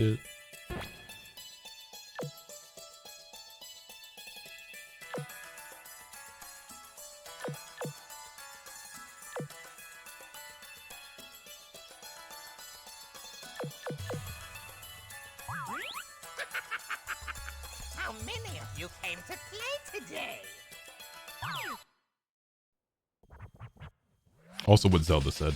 it. How many of you came to play today? Also what Zelda said.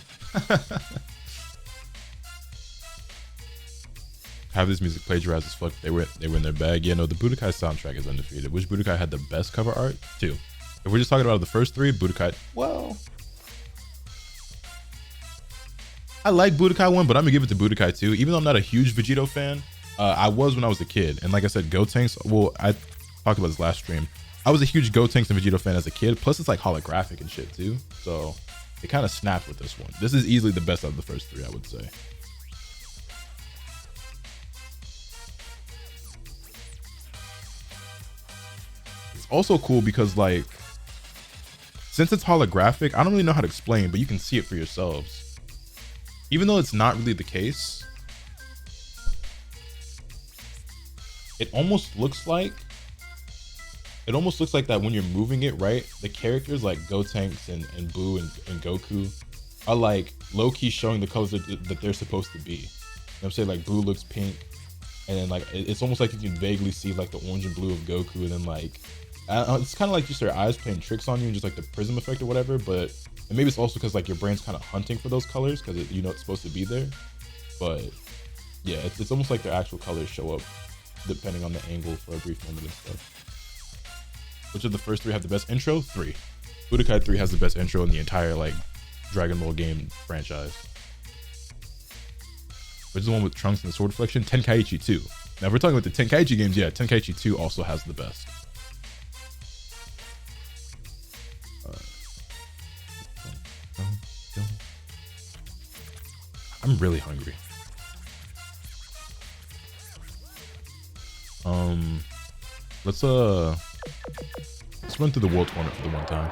Have this music plagiarized as fuck. They were in their bag. Yeah, no, the Budokai soundtrack is undefeated. Which Budokai had the best cover art? 2. If we're just talking about the first 3, Budokai, well, I like Budokai 1, but I'm gonna give it to Budokai 2. Even though I'm not a huge Vegito fan, I was when I was a kid. And like I said, Gotenks, well, I talked about this last stream. I was a huge Gotenks and Vegito fan as a kid. Plus it's like holographic and shit too. So it kind of snapped with this one. This is easily the best out of the first 3, I would say. It's also cool because like, since it's holographic, I don't really know how to explain, but you can see it for yourselves. Even though it's not really the case, it almost looks like that when you're moving it, right? The characters like Gotenks and Boo and Goku are like low-key showing the colors that they're supposed to be. You know what I'm saying? Like Boo looks pink, and then like it's almost like you can vaguely see like the orange and blue of Goku, and then like it's kind of like just their eyes playing tricks on you and just like the prism effect or whatever. But and maybe it's also because like your brain's kind of hunting for those colors because you know it's supposed to be there. But yeah, it's almost like their actual colors show up depending on the angle for a brief moment and stuff. Which of the first 3 have the best intro? 3. Budokai 3 has the best intro in the entire like Dragon Ball game franchise. Which is the one with Trunks and the sword flexion? Tenkaichi 2. Now if we're talking about the Tenkaichi games, yeah, Tenkaichi 2 also has the best. I'm really hungry. Let's run through the world tournament for the one time.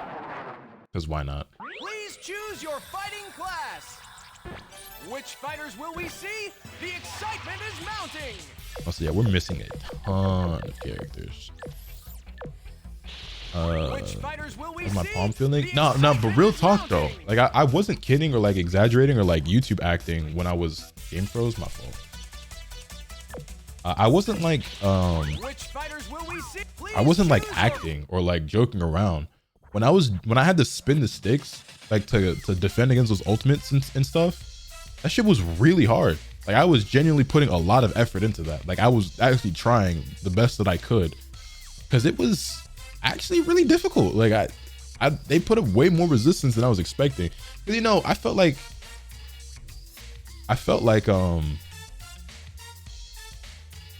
Because why not? Please choose your fighting class. Which fighters will we see? The excitement is mounting. Also, yeah, we're missing a ton of characters. Which fighters will we How's my see? palm feeling? No, but real talk though. Like I wasn't kidding or like exaggerating or like YouTube acting when I was game froze. My fault. I wasn't like Which fighters will we see? Please I wasn't like choose acting or like joking around. When I had to spin the sticks like to defend against those ultimates and stuff, that shit was really hard. Like I was genuinely putting a lot of effort into that. Like I was actually trying the best that I could because it was actually really difficult. Like they put up way more resistance than I was expecting. Cause you know, I felt like I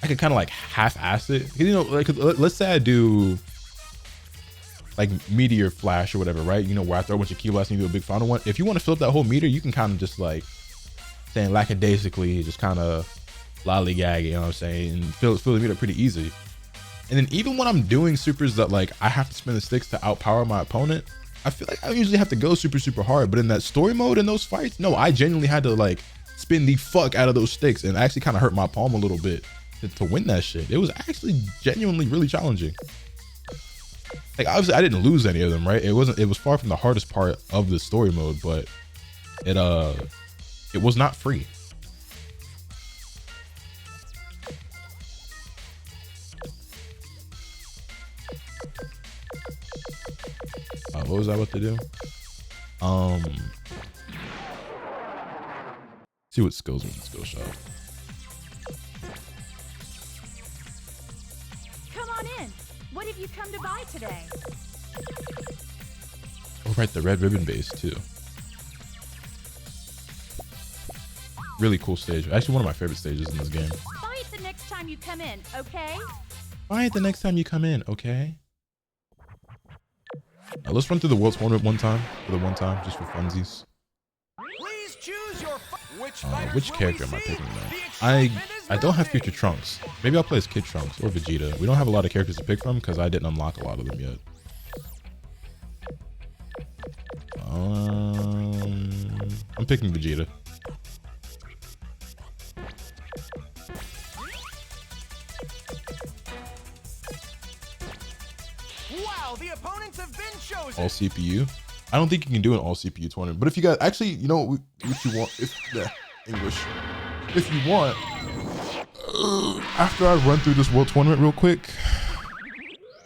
could kind of like half-ass it. Cause you know, like let's say I do like meteor flash or whatever, right? You know, where I throw a bunch of key blasts and you do a big final one. If you want to fill up that whole meter, you can kind of just like saying lackadaisically, just kind of lollygag, you know what I'm saying, and fill the meter pretty easy. And then even when I'm doing supers that like I have to spin the sticks to outpower my opponent, I feel like I usually have to go super hard. But in that story mode in those fights, no, I genuinely had to like spin the fuck out of those sticks and actually kind of hurt my palm a little bit to win that shit. It was actually genuinely really challenging. Like obviously I didn't lose any of them, right? It was far from the hardest part of the story mode, but it was not free. What was I about to do? See what skills in the skill shop. Come on in. What have you come to buy today? Oh, right, the red ribbon base too. Really cool stage. Actually, one of my favorite stages in this game. Buy it the next time you come in, okay? Buy it the next time you come in, okay? Now let's run through the world tournament one time, just for funsies. Please choose your Which character am I picking now? I don't have future Trunks. Maybe I'll play as Kid Trunks or Vegeta. We don't have a lot of characters to pick from because I didn't unlock a lot of them yet. I'm picking Vegeta. Wow, the opponents have been chosen. All CPU. I don't think you can do an all CPU tournament, but if you guys actually, you know, if you want, if English, if you want, after I run through this world tournament real quick,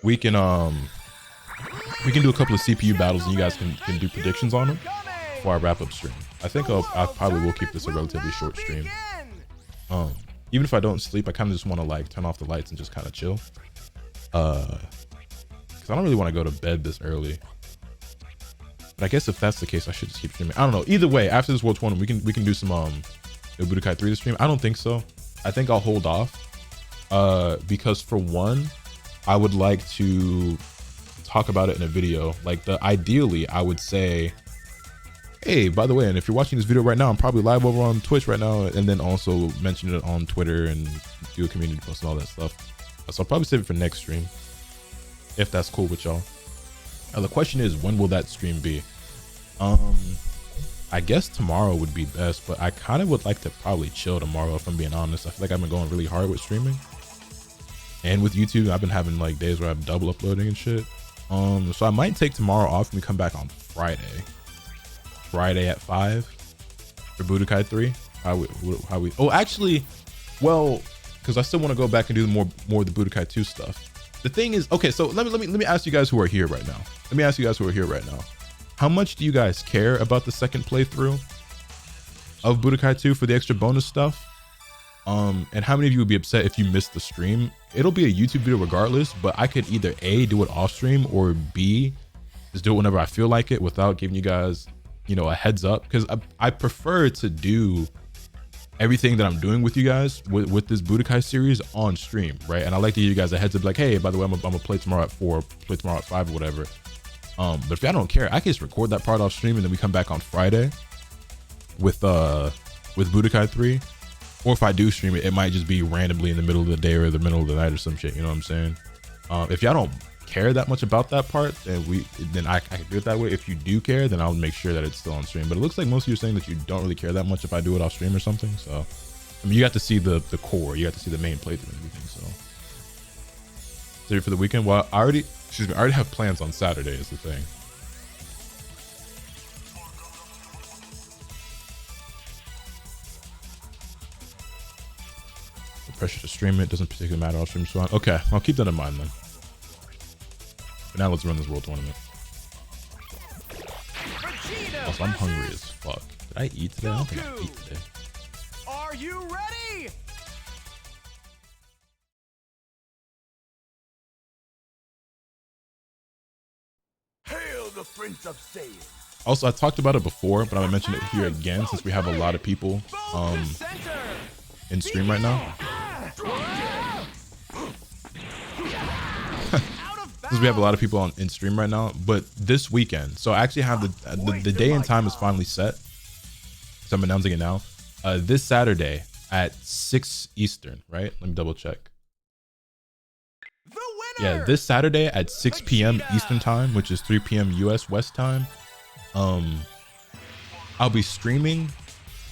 we can do a couple of CPU battles and you guys can do predictions on them before I wrap up stream. I think I probably will keep this a relatively short stream. Even if I don't sleep, I kind of just want to like turn off the lights and just kind of chill. Because I don't really want to go to bed this early. But I guess if that's the case, I should just keep streaming. I don't know. Either way, after this world tournament, we can do some Budokai 3 to stream. I don't think so. I think I'll hold off. Because for one, I would like to talk about it in a video. Like ideally, I would say, hey, by the way, and if you're watching this video right now, I'm probably live over on Twitch right now, and then also mention it on Twitter and do a community post and all that stuff. So I'll probably save it for next stream, if that's cool with y'all. Now the question is, when will that stream be? I guess tomorrow would be best, but I kind of would like to probably chill tomorrow, if I'm being honest. I feel like I've been going really hard with streaming. And with YouTube, I've been having like days where I'm double uploading and shit. So I might take tomorrow off and we come back on Friday at 5 for Budokai 3. How we oh actually, well, because I still want to go back and do more of the Budokai 2 stuff. The thing is, okay, so let me ask you guys who are here right now. How much do you guys care about the second playthrough of Budokai 2 for the extra bonus stuff? And how many of you would be upset if you missed the stream? It'll be a YouTube video regardless, but I could either A, do it off stream, or B, just do it whenever I feel like it without giving you guys, you know, a heads up. Because I prefer to do everything that I'm doing with you guys with this Budokai series on stream, right? And I like to give you guys a heads up, like, hey, by the way, I'm gonna play tomorrow at 4, play tomorrow at 5 or whatever. But if y'all don't care, I can just record that part off stream and then we come back on Friday with Budokai 3. Or if I do stream it, it might just be randomly in the middle of the day or the middle of the night or some shit, you know what I'm saying? If y'all don't care that much about that part, then I can do it that way. If you do care, then I'll make sure that it's still on stream. But it looks like most of you are saying that you don't really care that much if I do it off stream or something. So, I mean, you got to see the core, you got to see the main playthrough and everything. So, ready for the weekend? Well, I already have plans on Saturday is the thing. Pressure to stream it doesn't particularly matter. I'll stream so okay, I'll keep that in mind then. But now let's run this world tournament. Also, I'm hungry as fuck. Did I eat today? I don't think I ate today. Are you ready? Hail the Prince of Saiyan. Also, I talked about it before, but I'm gonna mention it here again since we have a lot of people in stream right now. Since we have a lot of people in stream right now, but this weekend, so I actually have the day and time is finally set, so I'm announcing it now. This Saturday at 6 Eastern, right? Let me double check. Yeah, this Saturday at 6 p.m. Eastern time, which is 3 p.m. US West time, I'll be streaming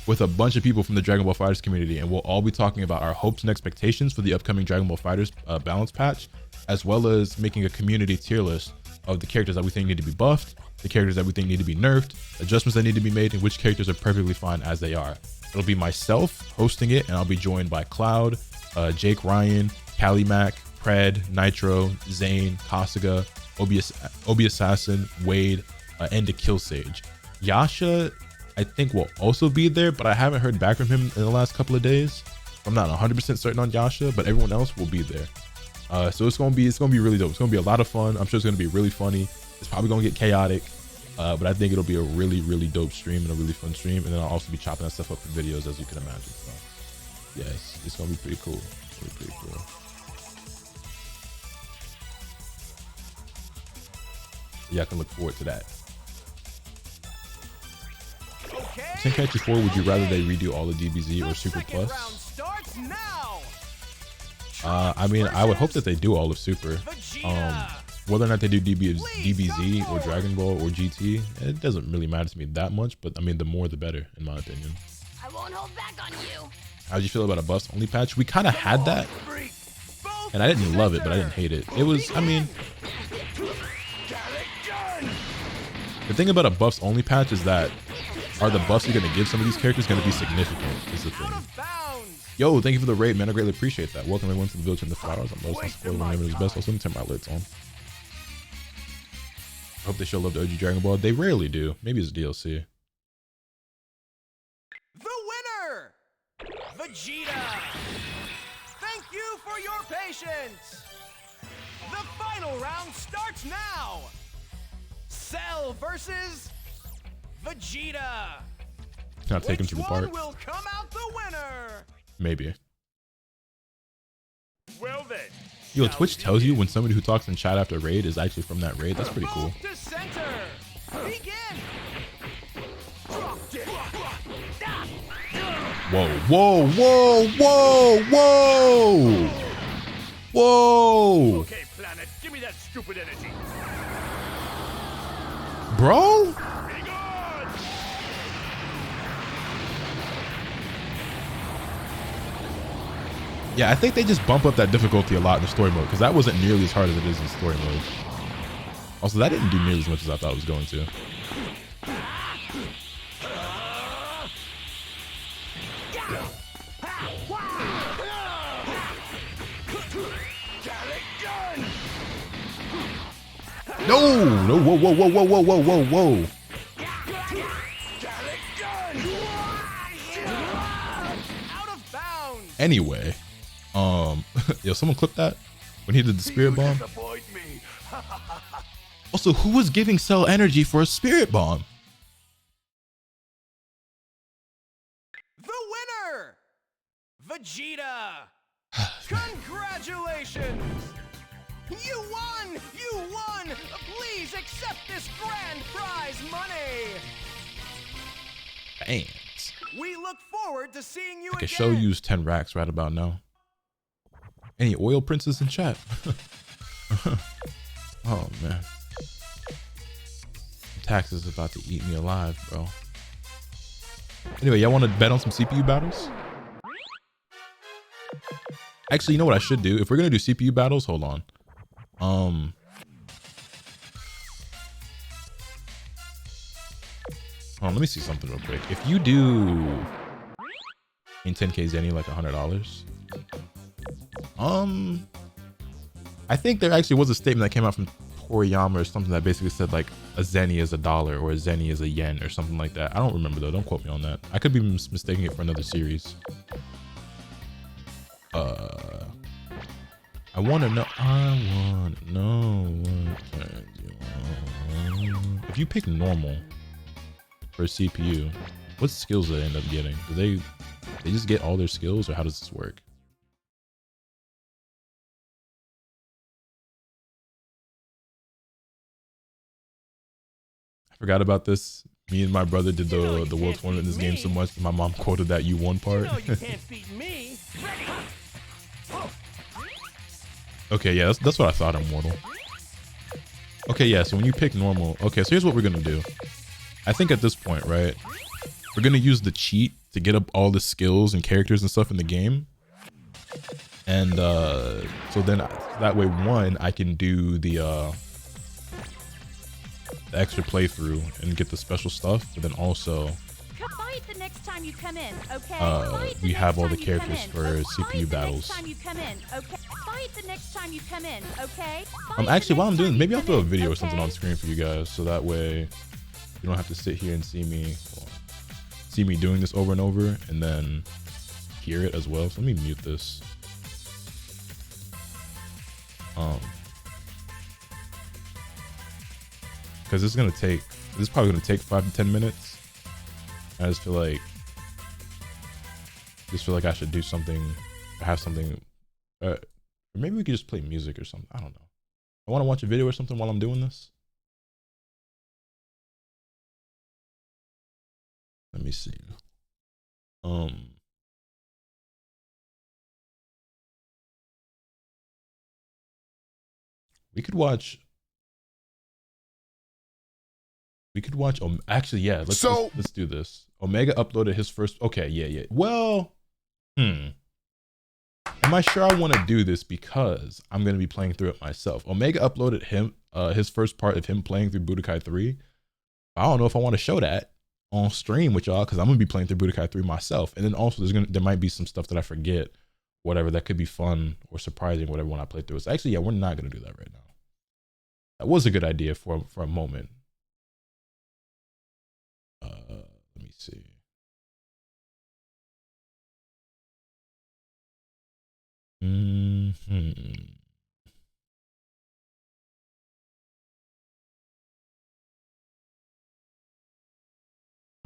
with a bunch of people from the Dragon Ball FighterZ community, and we'll all be talking about our hopes and expectations for the upcoming Dragon Ball FighterZ balance patch, as well as making a community tier list of the characters that we think need to be buffed, the characters that we think need to be nerfed, adjustments that need to be made, and which characters are perfectly fine as they are. It'll be myself hosting it, and I'll be joined by Cloud, Jake Ryan, Calimac, Pred, Nitro, Zane, Kasuga, Obi Assassin, Wade, and the Kill Sage. Yasha, I think will also be there, but I haven't heard back from him in the last couple of days. I'm not 100% certain on Yasha, but everyone else will be there. So it's gonna be really dope. It's gonna be a lot of fun. I'm sure it's gonna be really funny. It's probably gonna get chaotic, but I think it'll be a really, really dope stream and a really fun stream. And then I'll also be chopping that stuff up for videos, as you can imagine. So yeah, it's gonna be pretty cool. Pretty cool. Yeah, I can look forward to that. Tenkaichi 4, would you rather they redo all the DBZ or Super Plus? I mean, I would hope that they do all of Super. Whether or not they do DBZ or Dragon Ball or GT, it doesn't really matter to me that much, but I mean, the more the better, in my opinion. I won't hold back on you. How'd you feel about a buffs only patch? We kind of had that, and I didn't love it, but I didn't hate it. It was, I mean, The thing about a buffs only patch is that are the buffs you're gonna give some of these characters gonna be significant is the thing. Yo, thank you for the raid, man. I greatly appreciate that. Welcome everyone to the village in the flowers. I'm Lotus Asakura. My name is best. Also, let me turn my alerts on. I hope they show love to OG Dragon Ball. They rarely do. Maybe it's DLC. The winner, Vegeta. Thank you for your patience. The final round starts now. Cell versus Vegeta. Can I take him to the park? Which one will come out the winner? Maybe. Well then. Yo, Twitch tells you when somebody who talks in chat after raid is actually from that raid. That's pretty cool. Move to center. Begin. Whoa, whoa, whoa, whoa, whoa! Whoa! Okay, planet, give me that stupid energy. Bro? Be gone. Yeah, I think they just bump up that difficulty a lot in the story mode because that wasn't nearly as hard as it is in story mode. Also, that didn't do nearly as much as I thought it was going to. No, no, whoa, whoa, whoa, whoa, whoa, whoa, whoa, whoa. Out of bounds. Anyway, yo, someone clip that when he did the spirit bomb. Also, who was giving Cell energy for a spirit bomb? The winner, Vegeta. Congratulations. You won! You won! Please accept this grand prize money! Thanks. We look forward to seeing you I can again. show you 10 racks right about now. Any oil princes in chat? Oh man. Taxes about to eat me alive, bro. Anyway, y'all want to bet on some CPU battles? Actually, you know what I should do? If we're gonna do CPU battles, hold on. Hold on, let me see something real quick. If you do in 10K Zenny like $100, I think there actually was a statement that came out from Toriyama or something that basically said like a Zenny is $1 or a Zenny is a yen or something like that. I don't remember though. Don't quote me on that. I could be mistaking it for another series. I want to know. I want to know what can you want. If you pick normal for a CPU, what skills do they end up getting? Do they just get all their skills, or how does this work? I forgot about this. Me and my brother did the world tournament in this game so much. My mom quoted that you won part. You can't beat me. Okay, yeah, that's what I thought, Immortal. Okay, yeah, so when you pick normal, okay, so here's what we're gonna do. I think at this point, right, we're gonna use the cheat to get up all the skills and characters and stuff in the game. And so then that way, one, I can do the extra playthrough and get the special stuff, but then also Fight the next time you come in, okay? we have all the characters for CPU battles. Fight the next time you come in, okay? Actually, while I'm doing, maybe I'll throw a video or something on screen for you guys, so that way you don't have to sit here and see me doing this over and over and then hear it as well. So let me mute this. Because this is probably gonna take 5 to 10 minutes. I just feel like I should do something, have something. Or maybe we could just play music or something. I don't know. I want to watch a video or something while I'm doing this. Let me see. We could watch. Actually, yeah. Let's do this. Omega uploaded his first. Okay, yeah. Well, am I sure I want to do this because I'm gonna be playing through it myself? Omega uploaded his first part of him playing through Budokai 3. I don't know if I want to show that on stream with y'all because I'm gonna be playing through Budokai 3 myself. And then also there might be some stuff that I forget, whatever, that could be fun or surprising, whatever, when I play through it. So actually, yeah, we're not gonna do that right now. That was a good idea for a moment. Let me see.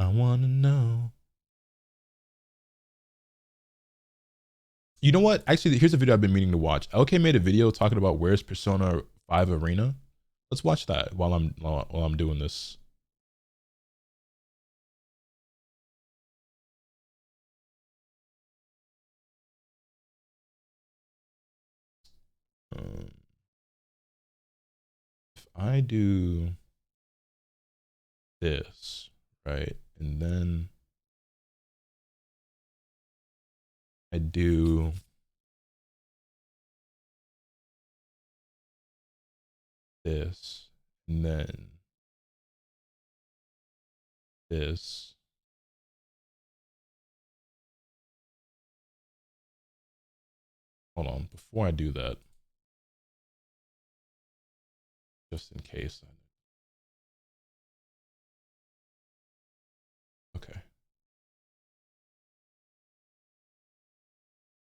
I want to know. You know what? Actually, here's a video I've been meaning to watch. LK made a video talking about where's Persona 5 Arena. Let's watch that while I'm doing this. If I do this, right, and then I do this, and then this. Hold on, before I do that, just in case. Okay.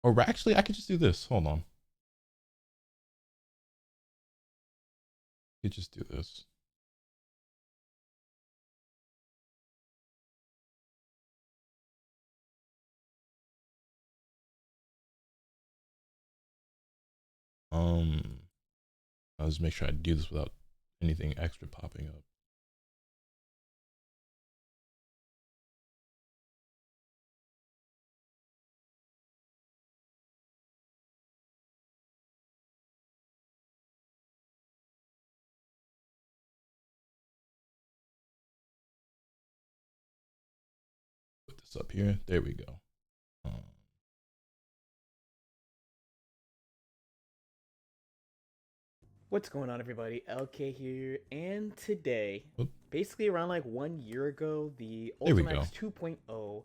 Or actually, I could just do this. Hold on. I could just do this. I'll just make sure I do this without anything extra popping up. Put this up here. There we go. What's going on, everybody? LK here, and today, basically around like 1 year ago, the Ultimax 2.0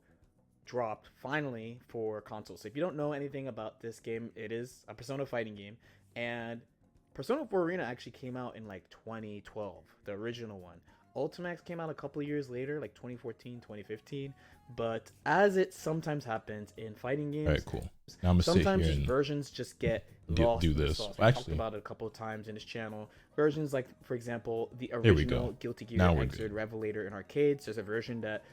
dropped finally for consoles. So if you don't know anything about this game, it is a Persona fighting game, and Persona 4 Arena actually came out in like 2012, the original one. Ultimax came out a couple of years later, like 2014, 2015. But as it sometimes happens in fighting games, alright, cool. Now I'm gonna sometimes sit here and versions just get lost. Do this. We talked about it a couple of times in his channel. Versions like, for example, the original Guilty Gear Xrd Revelator in arcades. There's a version that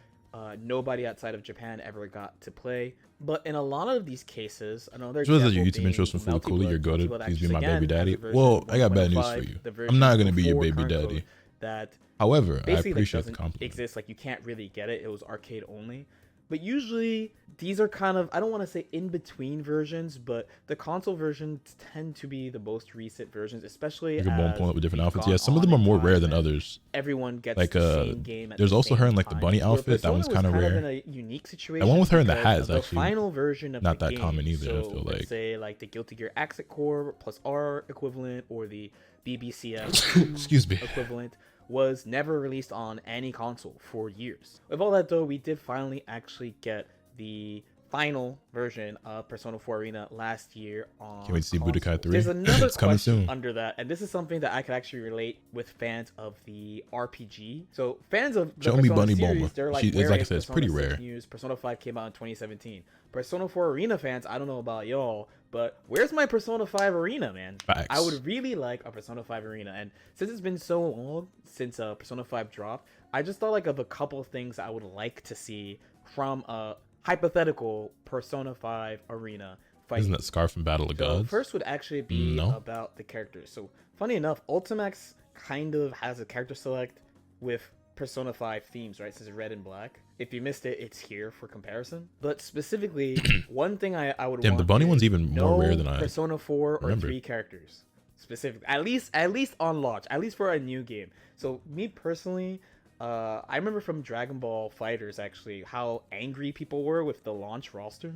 nobody outside of Japan ever got to play. But in a lot of these cases, another example your YouTube intros from Fully Cooley, you're goated. Please be my baby daddy. Well, I got bad news for you. I'm not gonna be your baby daddy. That however, I basically appreciate the doesn't compliment. exist. Like, you can't really get it. It was arcade only. But usually these are kind of, I don't want to say in between versions, but the console versions tend to be the most recent versions, especially like as pulling up with different outfits. Yeah, some of them are more rare than others. Everyone gets like the same game at there's the also same her in like the time. bunny outfit. That one's kind of rare. In a unique situation. The one with her in the hat is the actually final version of not the that game. common either. So I feel let's like say like the Guilty Gear Axit Core plus R equivalent, or the BBCF excuse me equivalent, was never released on any console for years. With all that though, we did finally actually get the final version of Persona 4 Arena last year on Can't wait to see Budokai 3. There's another it's coming soon. under that, and this is something that I could actually relate with fans of the RPG. So fans of the Show me Persona Bunny series, Bulma. they're like, Like I said, it's pretty rare. News? Persona 5 came out in 2017. Persona 4 Arena fans, I don't know about y'all, but where's my Persona 5 Arena, man? Facts. I would really like a Persona 5 Arena, and since it's been so long since Persona 5 dropped, I just thought like of a couple of things I would like to see from a hypothetical Persona 5 Arena fight. Isn't that Scar from Battle of Gods? First would actually be about the characters. So funny enough, Ultimax kind of has a character select with Persona 5 themes, right? Since it's red and black. If you missed it, it's here for comparison. But specifically, one thing I would want the bunny one's even more rare than I Persona 4 remember. Or 3 characters. Specifically. At least on launch. At least for a new game. So me personally, I remember from Dragon Ball Fighters actually how angry people were with the launch roster.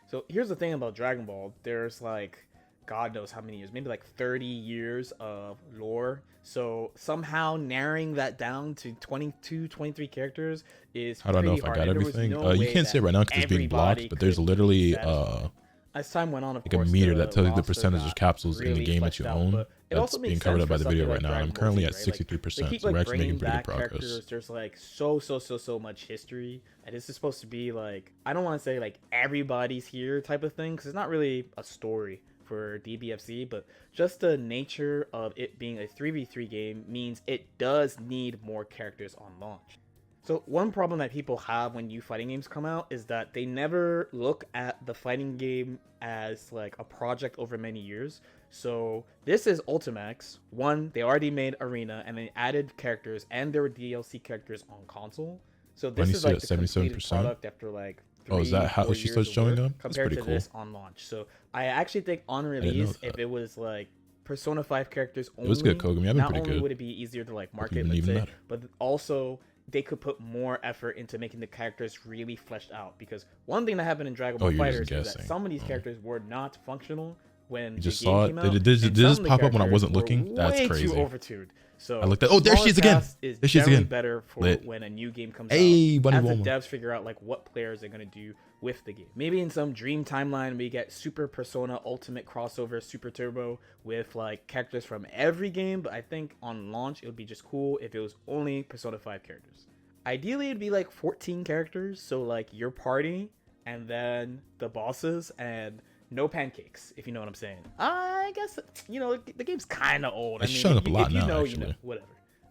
So here's the thing about Dragon Ball. There's like God knows how many years, maybe like 30 years of lore. So somehow narrowing that down to 22, 23 characters is I don't know pretty if I hard. got And there was everything. no You way can't say that right now because it's being blocked, everybody but there's could literally satisfy. As time went on, of like a course, meter that tells you the roster percentage of got capsules in the really game that fleshed you out, own. but it That's also being makes covered sense up by for the video something right like now. And I'm Dragon Ball currently Z, at right? Like, 63%, they keep so like we're actually bringing making pretty good back progress. characters. There's like so much history, and this is supposed to be like, I don't want to say like everybody's here type of thing, because it's not really a story for DBFZ, but just the nature of it being a 3v3 game means it does need more characters on launch. So one problem that people have when new fighting games come out is that they never look at the fighting game as like a project over many years. So this is Ultimax. One, they already made Arena and they added characters, and there were DLC characters on console. So this is like the completed product after like 3, is that how she starts showing up? That's compared pretty to cool. this on launch. So I actually think on release, if it was like Persona 5 characters only, it was good, Kogami. I've been not pretty only good. would it be easier to like market, Even let's say, better. but also they could put more effort into making the characters really fleshed out. Because one thing that happened in Dragon Ball Fighters is that some of these characters were not functional when the just game saw came it. out. Did this pop up when I wasn't looking? That's way crazy. Too overtuned. So I looked at. Oh, there she is again. There she is again. Better for Lit. when a new game comes Hey, out. Bunny As the Woman. devs figure out like what players they're gonna do with the game. Maybe in some dream timeline we get Super Persona Ultimate crossover Super Turbo with like characters from every game. But I think on launch it would be just cool if it was only Persona 5 characters. Ideally it'd be like 14 characters, so like your party and then the bosses and no pancakes, if you know what I'm saying. I guess, you know, the game's kind of old. It's showing up a lot if you now, know, actually. you know, whatever.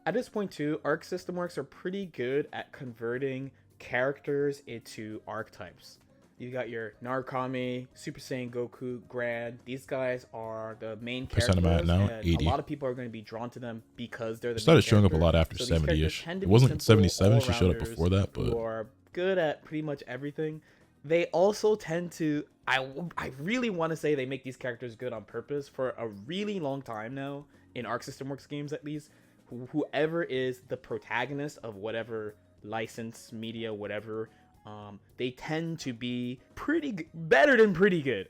At this point too, arc system works are pretty good at converting characters into archetypes. You got your Narukami, Super Saiyan Goku, Grand. These guys are the main characters, now, and 80. a lot of people are going to be drawn to them because they're the It started main showing up a character. lot after So these 70-ish. characters tend to It be wasn't simple 77. She showed up all-rounders before that, but who are good at pretty much everything. They also tend to, I really want to say they make these characters good on purpose. For a really long time now, in Arc System Works games at least, whoever is the protagonist of whatever license, media, whatever, they tend to be better than pretty good.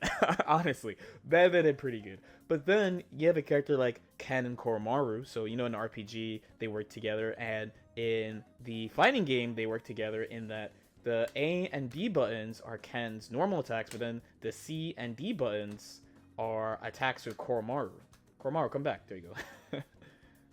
Honestly, better than pretty good. But then you have a character like Ken and Koromaru. So, you know, in RPG, they work together. And in the fighting game, they work together in that the A and D buttons are Ken's normal attacks, but then the C and D buttons are attacks with Koromaru. Koromaru, come back. There you go.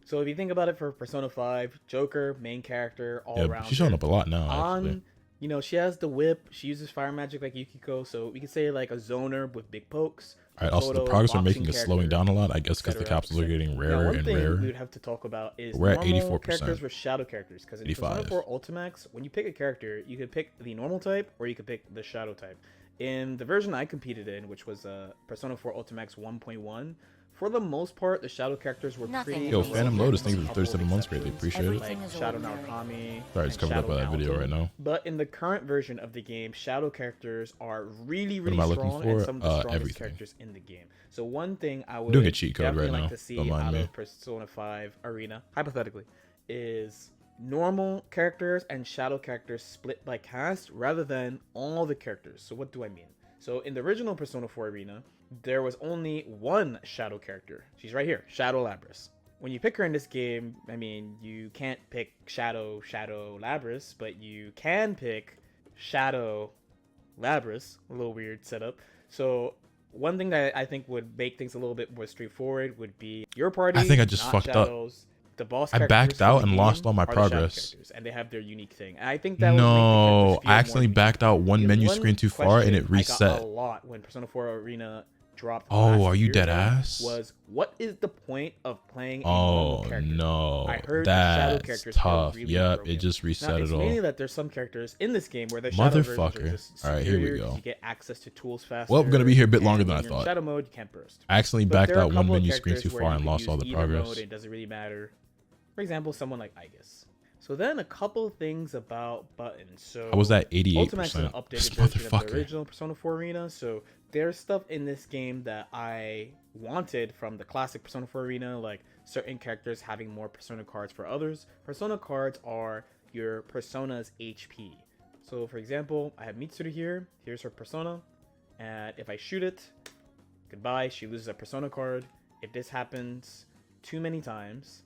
So if you think about it, for Persona 5, Joker, main character, all around. She's showing up a lot now, actually. You know, she has the whip. She uses fire magic like Yukiko. So we could say like a zoner with big pokes. All right, also the progress we're making is slowing down a lot, I guess, because the capsules are getting rarer and rarer. One thing we'd have to talk about is we're at normal 84%. characters with shadow characters. Because in Persona 4 Ultimax, when you pick a character, you could pick the normal type or you could pick the shadow type. In the version I competed in, which was Persona 4 Ultimax 1.1, for the most part, the shadow characters were pretty... Yo, Phantom Lotus, thank you for 37 months, greatly appreciate it. Like Shadow Narukami. Sorry, it's covered up by that video right now. But in the current version of the game, shadow characters are really What am I looking strong for? and some of the strongest Everything. characters in the game. So one thing I would doing a cheat code definitely right like now. to see Don't mind out me. of Persona 5 Arena, hypothetically, is normal characters and shadow characters split by cast rather than all the characters. So what do I mean? So in the original Persona 4 Arena, there was only one shadow character. She's right here, Shadow Labris. When you pick her in this game, I mean, you can't pick Shadow Labris, but you can pick Shadow Labris. A little weird setup. So one thing that I think would make things a little bit more straightforward would be your party. I think I just not fucked up. shadows. The boss I backed characters out from the and lost game all my are the shadow progress. characters, and they have their unique thing. And I think that would No, make the characters feel I more accidentally unique. backed out one The menu one screen too far and it question I got reset. a lot when Persona 4 Arena dropped. Oh, last are you year dead ago ass? Was what is the point of playing a normal Oh character? no, I heard the shadow that's characters feel tough. really Yep, broken. it just Now, reset it's it mainly all. that there's some characters in this game where the shadow versions are Motherfucker. just All right, here we superior 'cause go. You get access to tools faster. Well, we're gonna be here a bit longer and than I when you're in thought. shadow mode, you can't burst. I accidentally But backed there are a out one couple of menu screen characters too where far you and could lost all use the either progress. mode, it doesn't really matter. For example, someone like Aegis. So then a couple things about buttons. So I was at Ultimax is an 88%. updated This version of the motherfucker. original Persona 4 Arena. So there's stuff in this game that I wanted from the classic Persona 4 Arena, like certain characters having more Persona cards for others. Persona cards are your Persona's HP. So for example, I have Mitsuru here. Here's her Persona. And if I shoot it, goodbye. She loses a Persona card. If this happens too many times,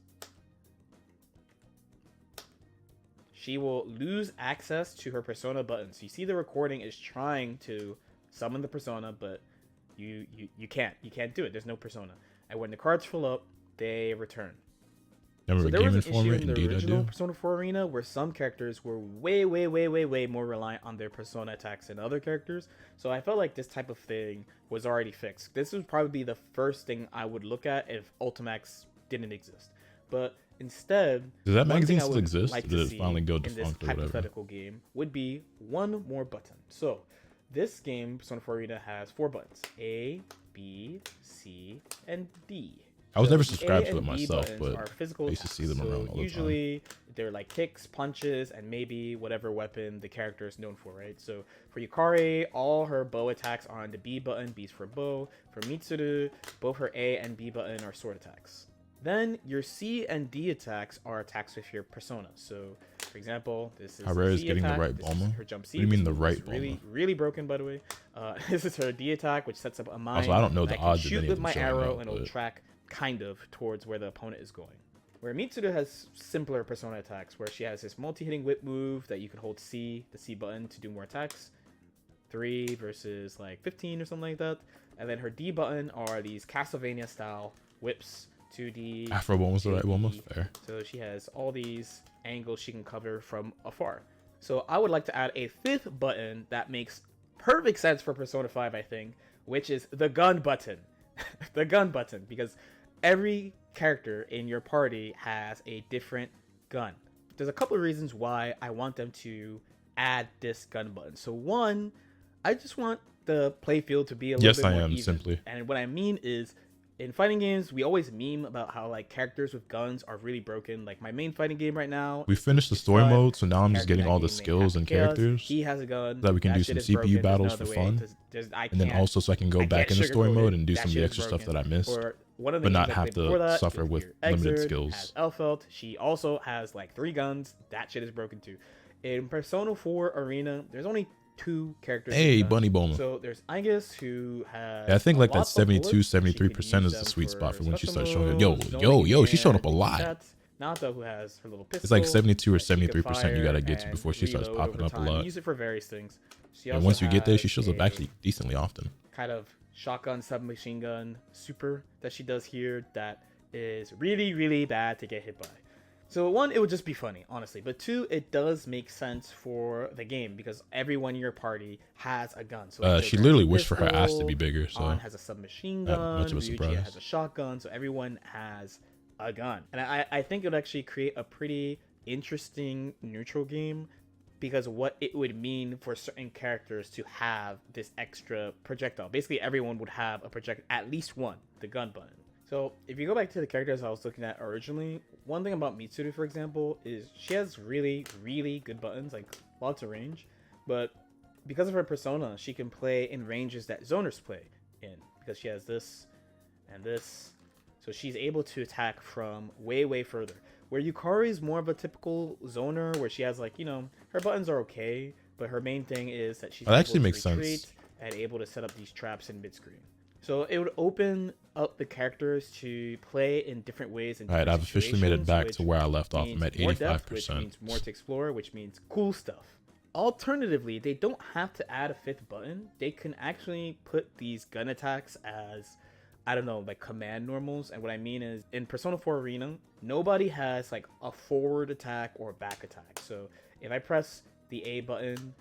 she will lose access to her Persona button. So you see the recording is trying to summon the Persona, but you can't. You can't do it. There's no Persona. And when the cards fill up, they return. Remember So there was an Informer? issue in the Indeed, I original do. Persona 4 Arena where some characters were way more reliant on their Persona attacks than other characters. So I felt like this type of thing was already fixed. This would probably be the first thing I would look at if Ultimax didn't exist. But instead, Does that one magazine thing I still would exist? like Or to did it see finally go in this defunct or whatever? hypothetical game would be one more button. So this game, Persona 4 Arena, has 4 buttons: A, B, C, and D. I was So never the subscribed A to it and B myself, buttons but are physical I used to see them attacks. around all the Usually they're like kicks, punches, and maybe whatever weapon the character is known for, right? So for Yukari, all her bow attacks are on the B button. B's for bow. For Mitsuru, both her A and B button are sword attacks. Then your C and D attacks are attacks with your Persona. So, for example, this is How rare is C getting the attack. right This is Bulma? her jump C. What do you mean which the right is really, Bulma? really broken, by the way. This is her D attack, which sets up a mine. Also, I don't know that the I can odds of shoot any of with them my showing arrow, up, and it'll but- track kind of towards where the opponent is going. Where Mitsuru has simpler Persona attacks, where she has this multi-hitting whip move that you can hold C, the C button, to do more attacks. 3 versus like 15 or something like that. And then her D button are these Castlevania style whips. 2D. Afro Bulma's the right 2D. Bulma? Fair. So she has all these angles she can cover from afar. So I would like to add a 5th button that makes perfect sense for Persona 5, I think, which is the gun button. The gun button, because every character in your party has a different gun. There's a couple of reasons why I want them to add this gun button. So one, I just want the playfield to be a little bit more even. Simply. And what I mean is, in fighting games, we always meme about how like characters with guns are really broken. Like my main fighting game right now, We finished the story But mode, so now I'm just character getting in all that the game named skills and Happy Chaos, characters. He has a gun. That we can do some shit is CPU broken. There's no battles other for way. fun. I And then can't- also so I can go I back can't in the story sugarcoat mode it. and do That some of shit the is extra stuff that broken. I missed. Or one of the but not games I have played before to that suffer is with your limited Exert skills. has Elfelt. She also has like 3 guns. That shit is broken too. In Persona 4 Arena, there's only 2 characters. Hey, with guns. Bunny Bulma. So there's Aigis, who has. Yeah, I think like a that lot of 72, bullets. She could 73% use is the them sweet spot for when she special starts showing it. moves, Yo, zoning she's showing up a and lot. that. Naoto, who has her little pistol. It's like 72 or that she can 73% you gotta get to fire before she starts and popping reload up a over time. lot. Use it for various things. She And also once you get there, she has shows up a actually decently often. kind of shotgun submachine gun super that she does here that is really, really bad to get hit by. So 1, it would just be funny, honestly. But 2, it does make sense for the game because everyone in your party has a gun. So She literally wished for her ass to be bigger, so An has a submachine not gun. much of a Ryuji surprise. has a shotgun. So everyone has a gun. And I think it would actually create a pretty interesting neutral game because what it would mean for certain characters to have this extra projectile. Basically, everyone would have a projectile, at least one, the gun button. So if you go back to the characters I was looking at originally, one thing about Mitsuru, for example, is she has really, really good buttons, like lots of range. But because of her persona, she can play in ranges that zoners play in because she has this and this. So she's able to attack from way, way further. Where Yukari is more of a typical zoner, where she has like, you know, her buttons are okay, but her main thing is that she's That actually able to makes sense. retreat and able to set up these traps in mid-screen. So it would open up the characters to play in different ways. Alright, I've officially made it back to where I left off. I'm at More depth, which 85%. means more to explore, which means cool stuff. Alternatively, they don't have to add a 5th button. They can actually put these gun attacks as, I don't know, like command normals. And what I mean is, in Persona 4 Arena, nobody has like a forward attack or back attack. So if I press the A button,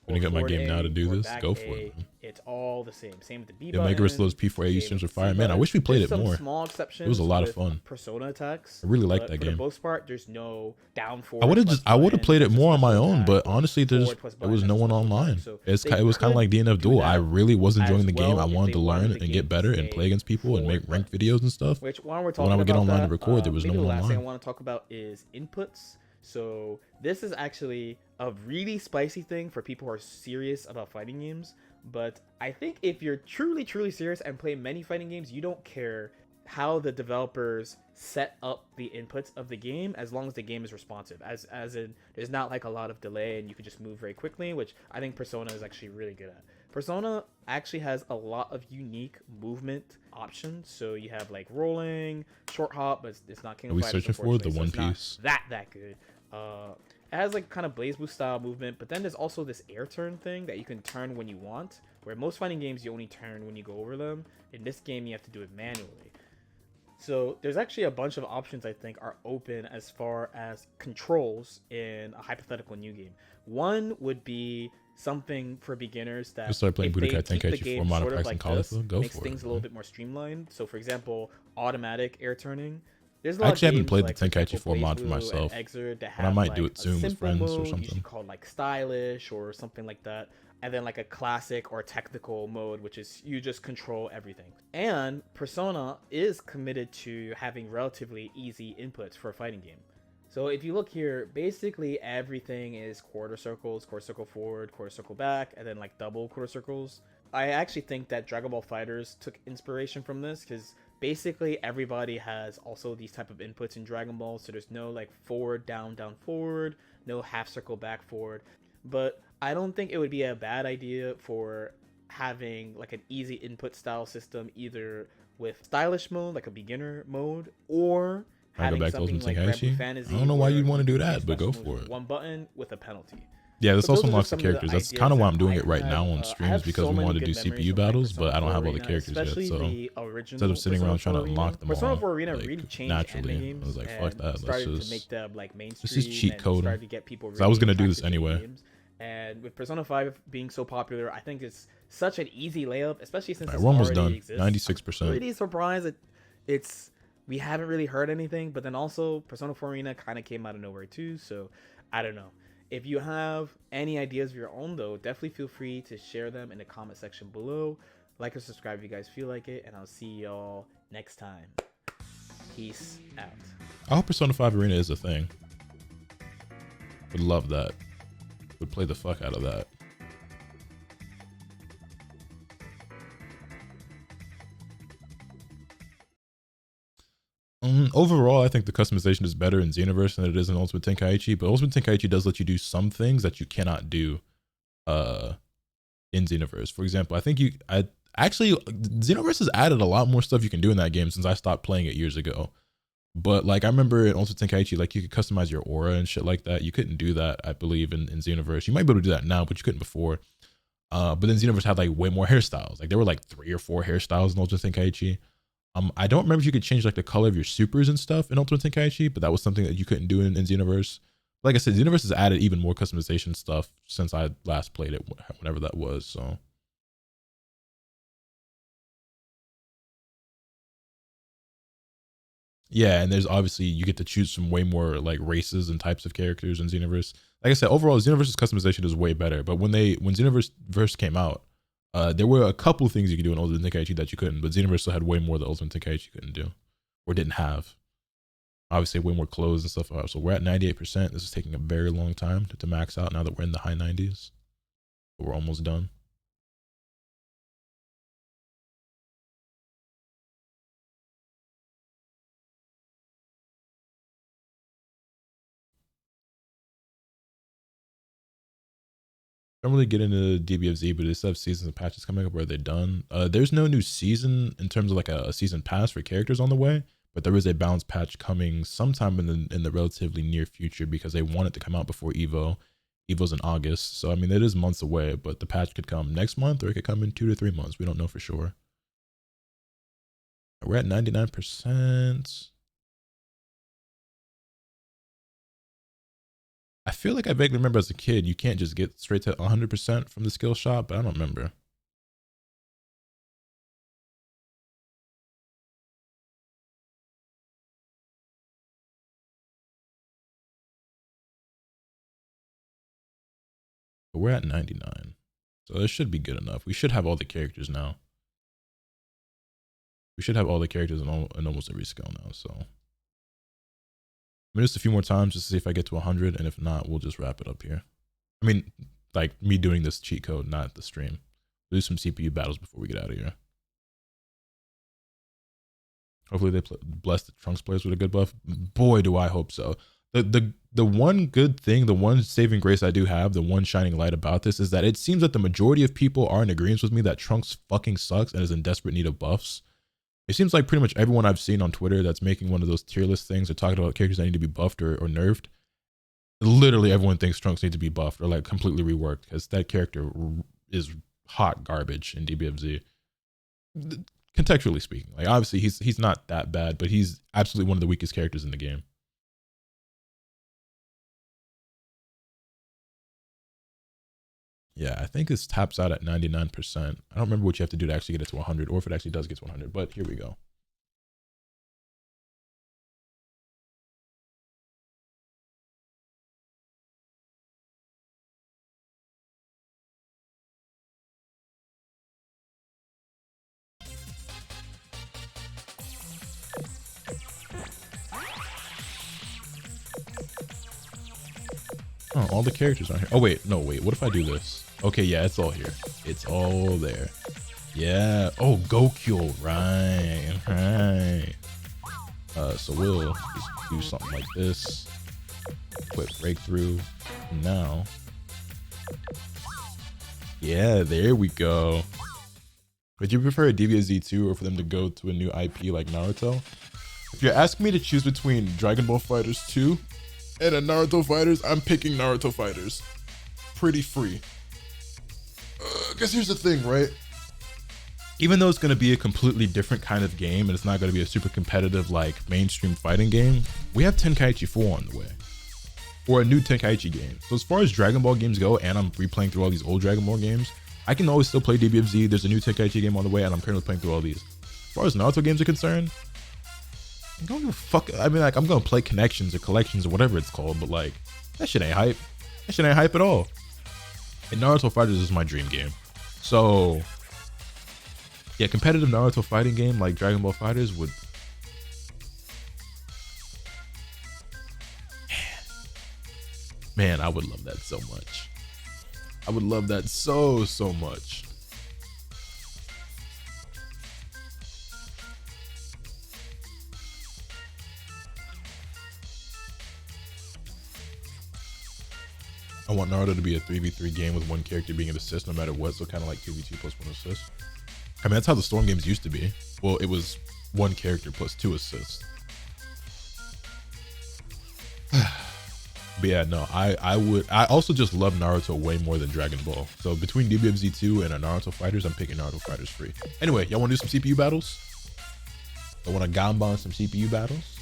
When you get my forward game A now to do or this, back go for A, it, man. It's all the same. Same with the B Yeah, button. Megaris those P4A same streams with are the fire. C Man, I button. wish we played There's it some more. small exceptions. It was a lot of with fun. Persona attacks. I really like but that for game. the most part, there's no down forward. I would have plus just I would have button, played it plus more on my special own, attack, but or honestly, forward there's plus there was button no and one special attack. online. So It they was kind of could like the end of do Duel. I that really was enjoying as the game. I well if wanted they to learn wanted and the get game better to and stay play against people and make forward ranked videos and stuff. Which while we're But talking when I would get about online that, to record, there was maybe no the one last thing I online. want to talk about is inputs. So this is actually a really spicy thing for people who are serious about fighting games. But I think if you're truly, truly serious and play many fighting games, you don't care how the developers set up the inputs of the game as long as the game is responsive. As in, there's not like a lot of delay and you can just move very quickly, which I think Persona is actually really good at. Persona actually has a lot of unique movement options. So you have like rolling, short hop, but it's not King of Fighters. Are we searching for the One Piece? That good. It has like kind of Blaze Boost style movement, but then there's also this air turn thing that you can turn when you want, where most fighting games you only turn when you go over them. In this game, you have to do it manually. So there's actually a bunch of options I think are open as far as controls in a hypothetical new game. One would be something for beginners that start playing Budokai keep the Tenkaichi game 4 sort of Monoprice like and Call this, it, go makes for things it, a little man. bit more streamlined. So for example, automatic air turning. There's a I lot actually of haven't played games, the like, for Tenkaichi example, 4 mod for BlazBlue and myself, Exert that but I have, might like, do it a soon with simple friends or mode, something. usually called like stylish or something like that, and then like a classic or technical mode, which is you just control everything. And Persona is committed to having relatively easy inputs for a fighting game. So if you look here, basically everything is quarter circles, quarter circle forward, quarter circle back, and then like double quarter circles. I actually think that Dragon Ball FighterZ took inspiration from this, because basically everybody has also these type of inputs in Dragon Ball. So there's no like forward, down, down, forward, no half circle, back, forward. But I don't think it would be a bad idea for having like an easy input style system, either with stylish mode, like a beginner mode, or having back to something Ultimate like Grand Blue Tenkaichi? Fantasy. I don't know why where you'd want to you do can that, but go special moves for with it. one button with a penalty. Yeah, this So also those are unlocks just the some of the characters. That's ideas kind of why that I'm doing I it right had. now on I streams, have because so we many want to do good memories CPU from playing battles, but Persona I don't 4 have all the Arena, characters yet. especially So the original instead of sitting Persona around trying to 4 unlock Arena. them Persona all, 4 Arena like, really changed naturally, anime I was games like, fuck and that. Let's started to just make them like mainstream. let's just cheat and code started them. to get people. So I was really gonna do this attracted to anyway. games. And with Persona 5 being so popular, I think it's such an easy layup, especially since Alright, we're almost already done. exists. 96%. I'm really surprised that we haven't really heard anything, but then also Persona 4 Arena kind of came out of nowhere too, so I don't know. If you have any ideas of your own though, definitely feel free to share them in the comment section below. Like or subscribe if you guys feel like it, and I'll see y'all next time. Peace out. I hope Persona 5 Arena is a thing. Would love that. Would play the fuck out of that. Overall, I think the customization is better in Xenoverse than it is in Ultimate Tenkaichi, but Ultimate Tenkaichi does let you do some things that you cannot do in Xenoverse. For example, I think actually Xenoverse has added a lot more stuff you can do in that game since I stopped playing it years ago. But like I remember in Ultimate Tenkaichi, like you could customize your aura and shit like that. You couldn't do that, I believe, in Xenoverse. You might be able to do that now, but you couldn't before. But then Xenoverse had like way more hairstyles. Like there were like 3 or 4 hairstyles in Ultimate Tenkaichi. I don't remember if you could change like the color of your supers and stuff in Ultimate Tenkaichi, but that was something that you couldn't do in Xenoverse. Like I said, Xenoverse has added even more customization stuff since I last played it, whenever that was. So yeah, and there's obviously you get to choose some way more like races and types of characters in Xenoverse. Like I said, overall Xenoverse's customization is way better. But when Xenoverse first came out, there were a couple things you could do in Ultimate Tenkaichi that you couldn't, but Xenoverse still had way more that Ultimate Tenkaichi couldn't do, or didn't have. Obviously, way more clothes and stuff. So we're at 98%. This is taking a very long time to max out now that we're in the high 90s. But we're almost done. I don't really get into DBFZ, but they still have seasons and patches coming up. Where they're done. There's no new season in terms of like a season pass for characters on the way, but there is a balance patch coming sometime in the relatively near future because they want it to come out before Evo. Evo's in August, so I mean it is months away, but the patch could come next month or it could come in 2 to 3 months. We don't know for sure. We're at 99%. I feel like I vaguely remember as a kid, you can't just get straight to 100% from the skill shop, but I don't remember. But we're at 99. So this should be good enough. We should have all the characters now. We should have all the characters in almost every skill now, so. I'm gonna just a few more times just to see if I get to 100, and if not, we'll just wrap it up here. I mean, like me doing this cheat code, not the stream. We'll do some CPU battles before we get out of here. Hopefully they bless the Trunks players with a good buff. Boy, do I hope so. The the one good thing, the one saving grace I do have, the one shining light about this is that it seems that the majority of people are in agreement with me that Trunks fucking sucks and is in desperate need of buffs. It seems like pretty much everyone I've seen on Twitter that's making one of those tier list things or talking about characters that need to be buffed or nerfed, literally everyone thinks Trunks needs to be buffed or like completely reworked because that character is hot garbage in DBFZ. Contextually speaking, like obviously he's not that bad, but he's absolutely one of the weakest characters in the game. Yeah, I think this taps out at 99%. I don't remember what you have to do to actually get it to 100, or if it actually does get to 100, but here we go. Oh, all the characters are here. Oh, wait. No, wait. What if I do this? Okay, yeah, it's all here. It's all there. Yeah. Oh, Gokyo. Right. Right. So we'll just do something like this. Quick breakthrough. Now. Yeah, there we go. Would you prefer a DBZ 2 or for them to go to a new IP like Naruto? If you're asking me to choose between Dragon Ball FighterZ 2 and a Naruto FighterZ, I'm picking Naruto FighterZ. Pretty free. Because here's the thing, right? Even though it's going to be a completely different kind of game and it's not going to be a super competitive like mainstream fighting game, we have Tenkaichi 4 on the way. Or a new Tenkaichi game. So as far as Dragon Ball games go, and I'm replaying through all these old Dragon Ball games, I can always still play DBFZ. There's a new Tenkaichi game on the way and I'm currently playing through all these. As far as Naruto games are concerned, I don't give a fuck. I mean, like, I'm gonna play Connections or Collections or whatever it's called, but like, that shit ain't hype. That shit ain't hype at all. And Naruto FighterZ is my dream game. So, yeah, competitive Naruto fighting game like Dragon Ball FighterZ would... Man, I would love that so much. I would love that so much. I want Naruto to be a 3v3 game with one character being an assist no matter what, so kind of like 2v2 plus one assist. I mean, that's how the Storm games used to be. Well, it was one character plus 2 assists. But yeah, no, I also just love Naruto way more than Dragon Ball. So between DBFZ 2 and a Naruto FighterZ, I'm picking Naruto FighterZ free. Anyway, y'all want to do some CPU battles? I want to Ganban some CPU battles?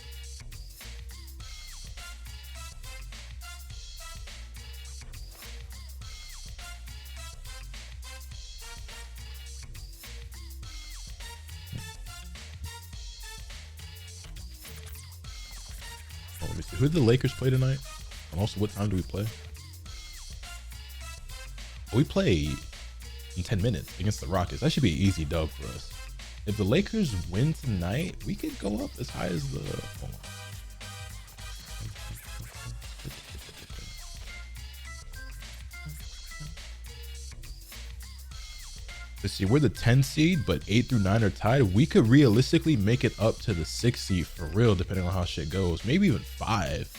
Oh, let me see. Who did the Lakers play tonight? And also, what time do we play? We play in 10 minutes against the Rockets. That should be an easy dub for us. If the Lakers win tonight, we could go up as high as the... Hold on. Let's see, we're the 10 seed, but 8 through 9 are tied. We could realistically make it up to the 6 seed for real, depending on how shit goes. Maybe even 5.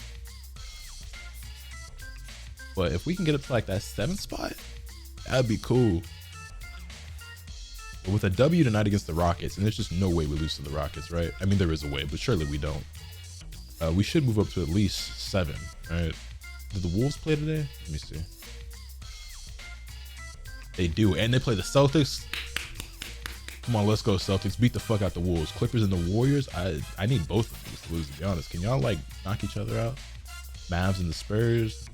But if we can get up to like that 7th spot, that'd be cool. But with a W tonight against the Rockets, and there's just no way we lose to the Rockets, right? I mean, there is a way, but surely we don't. We should move up to at least 7, right? Did the Wolves play today? Let me see. They do, and they play the Celtics. Come on, let's go Celtics. Beat the fuck out the Wolves. Clippers and the Warriors. I need both of these to lose, to be honest. Can y'all like knock each other out? Mavs and the Spurs.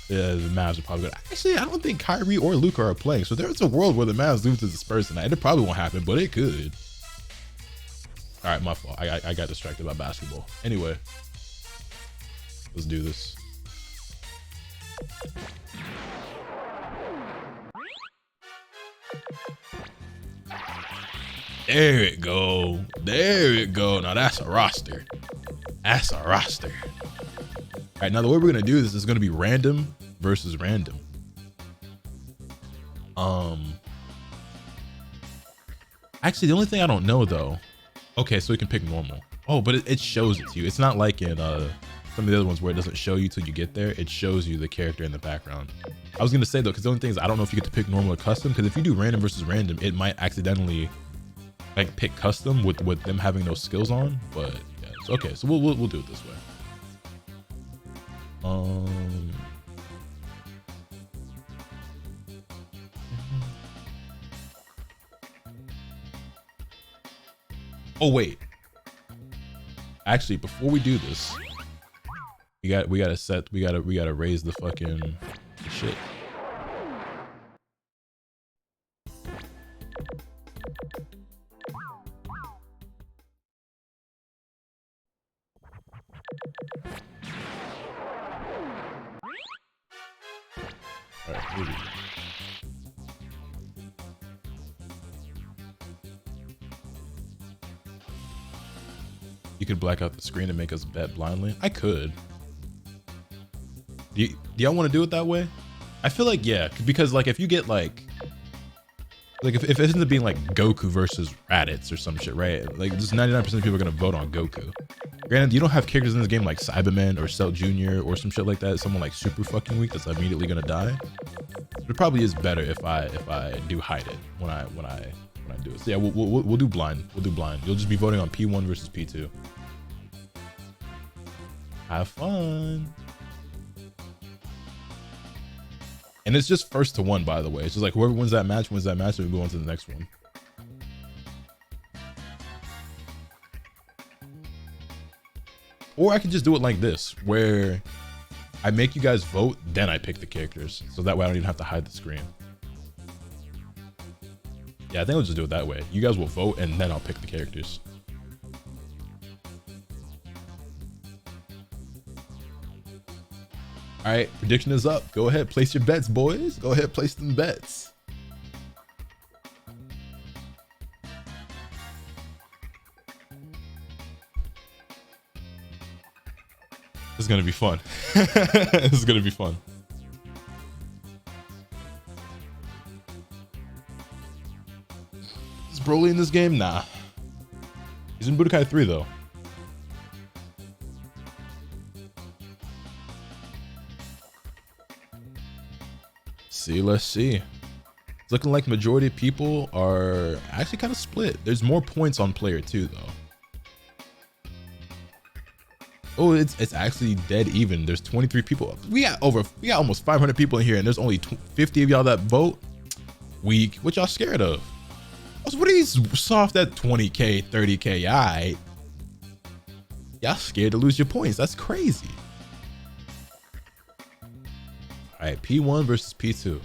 Yeah, the Mavs are probably good. Actually, I don't think Kyrie or Luka are playing, so there's a world where the Mavs lose to the Spurs tonight. It probably won't happen, but it could. All right, my fault. I got distracted by basketball. Anyway, let's do this. There it go. There it go. Now that's a roster. That's a roster. All right, now the way we're gonna do this is gonna be random versus random. Actually, the only thing I don't know though. Okay, so we can pick normal. Oh, but it shows it to you. It's not like in some of the other ones where it doesn't show you till you get there. It shows you the character in the background. I was gonna say though, because the only thing is I don't know if you get to pick normal or custom, because if you do random versus random, it might accidentally like pick custom with them having those skills on. But yeah, so, okay, so we'll do it this way. Oh wait. Actually, before we do this, we gotta raise the fucking shit. All right, here we go. You could black out the screen and make us bet blindly. I could. Do y'all want to do it that way? I feel like, yeah, because like if you get like if it ends up being like Goku versus Raditz or some shit, right? Like just 99% of people are gonna vote on Goku. Granted, you don't have characters in this game like Cyberman or Cell Jr. or some shit like that. Someone like super fucking weak that's immediately gonna die. But it probably is better if I do hide it when I do it. So yeah, we'll do blind. We'll do blind. You'll just be voting on P1 versus P2. Have fun. And it's just first to one, by the way. It's just like whoever wins that match, and we go on to the next one. Or I could just do it like this, where I make you guys vote, then I pick the characters. So that way I don't even have to hide the screen. Yeah, I think I'll just do it that way. You guys will vote, and then I'll pick the characters. All right, prediction is up. Go ahead, place your bets, boys. Go ahead, place them bets. This is gonna be fun. This is gonna be fun. Is Broly in this game? Nah. He's in Budokai 3 though. Let's see. It's looking like majority of people are actually kind of split. There's more points on player 2 though. Oh, it's actually dead even. There's 23 people. We got almost 500 people in here, and there's only 50 of y'all that vote. Weak. What y'all scared of? What are these soft at 20k, 30k? Alright. Y'all scared to lose your points. That's crazy. All right, P1 versus P2.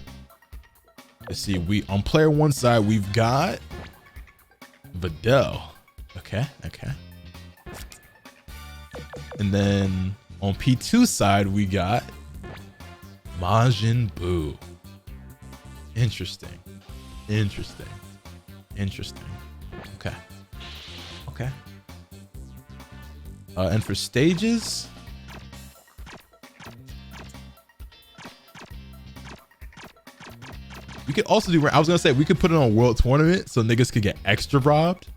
Let's see. We on player 1 side, we've got Videl. Okay. And then on P2 side, we got Majin Buu. Interesting. Okay. And for stages, we could also do. I was gonna say we could put it on World Tournament so niggas could get extra robbed.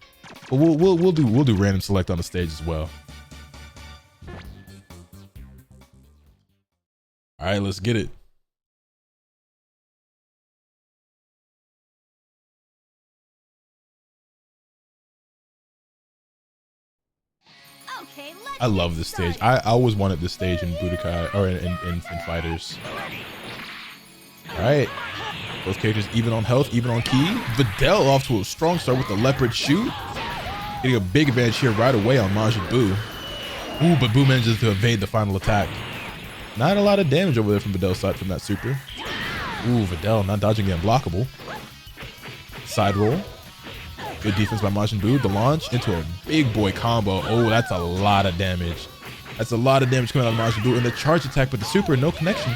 But we'll do random select on the stage as well. All right, let's get it. Okay, I love this stage. I always wanted this stage in Budokai or in Fighters. All right. Those characters even on health, even on ki. Videl off to a strong start with the leopard shoot. Getting a big advantage here right away on Majin Buu. Ooh, but Buu manages to evade the final attack. Not a lot of damage over there from Videl's side from that super. Ooh, Videl not dodging the unblockable. Side roll. Good defense by Majin Buu. The launch into a big boy combo. Oh, that's a lot of damage. That's a lot of damage coming out of Majin Buu. And the charge attack with the super, no connection.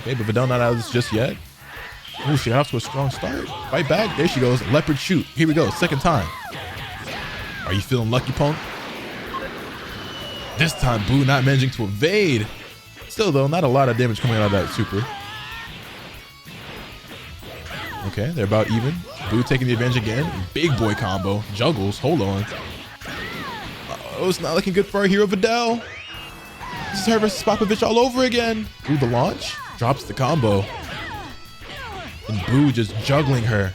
Okay, but Videl not out of this just yet. Ooh, she got off to a strong start. Right back. There she goes. Leopard shoot. Here we go. Second time. Are you feeling lucky, punk? This time, Buu not managing to evade. Still, though, not a lot of damage coming out of that super. Okay, they're about even. Buu taking the advantage again. Big boy combo. Juggles. Hold on. Oh, it's not looking good for our hero, Videl. is her versus Popovich all over again. Ooh, the launch. Drops the combo. And Boo just juggling her.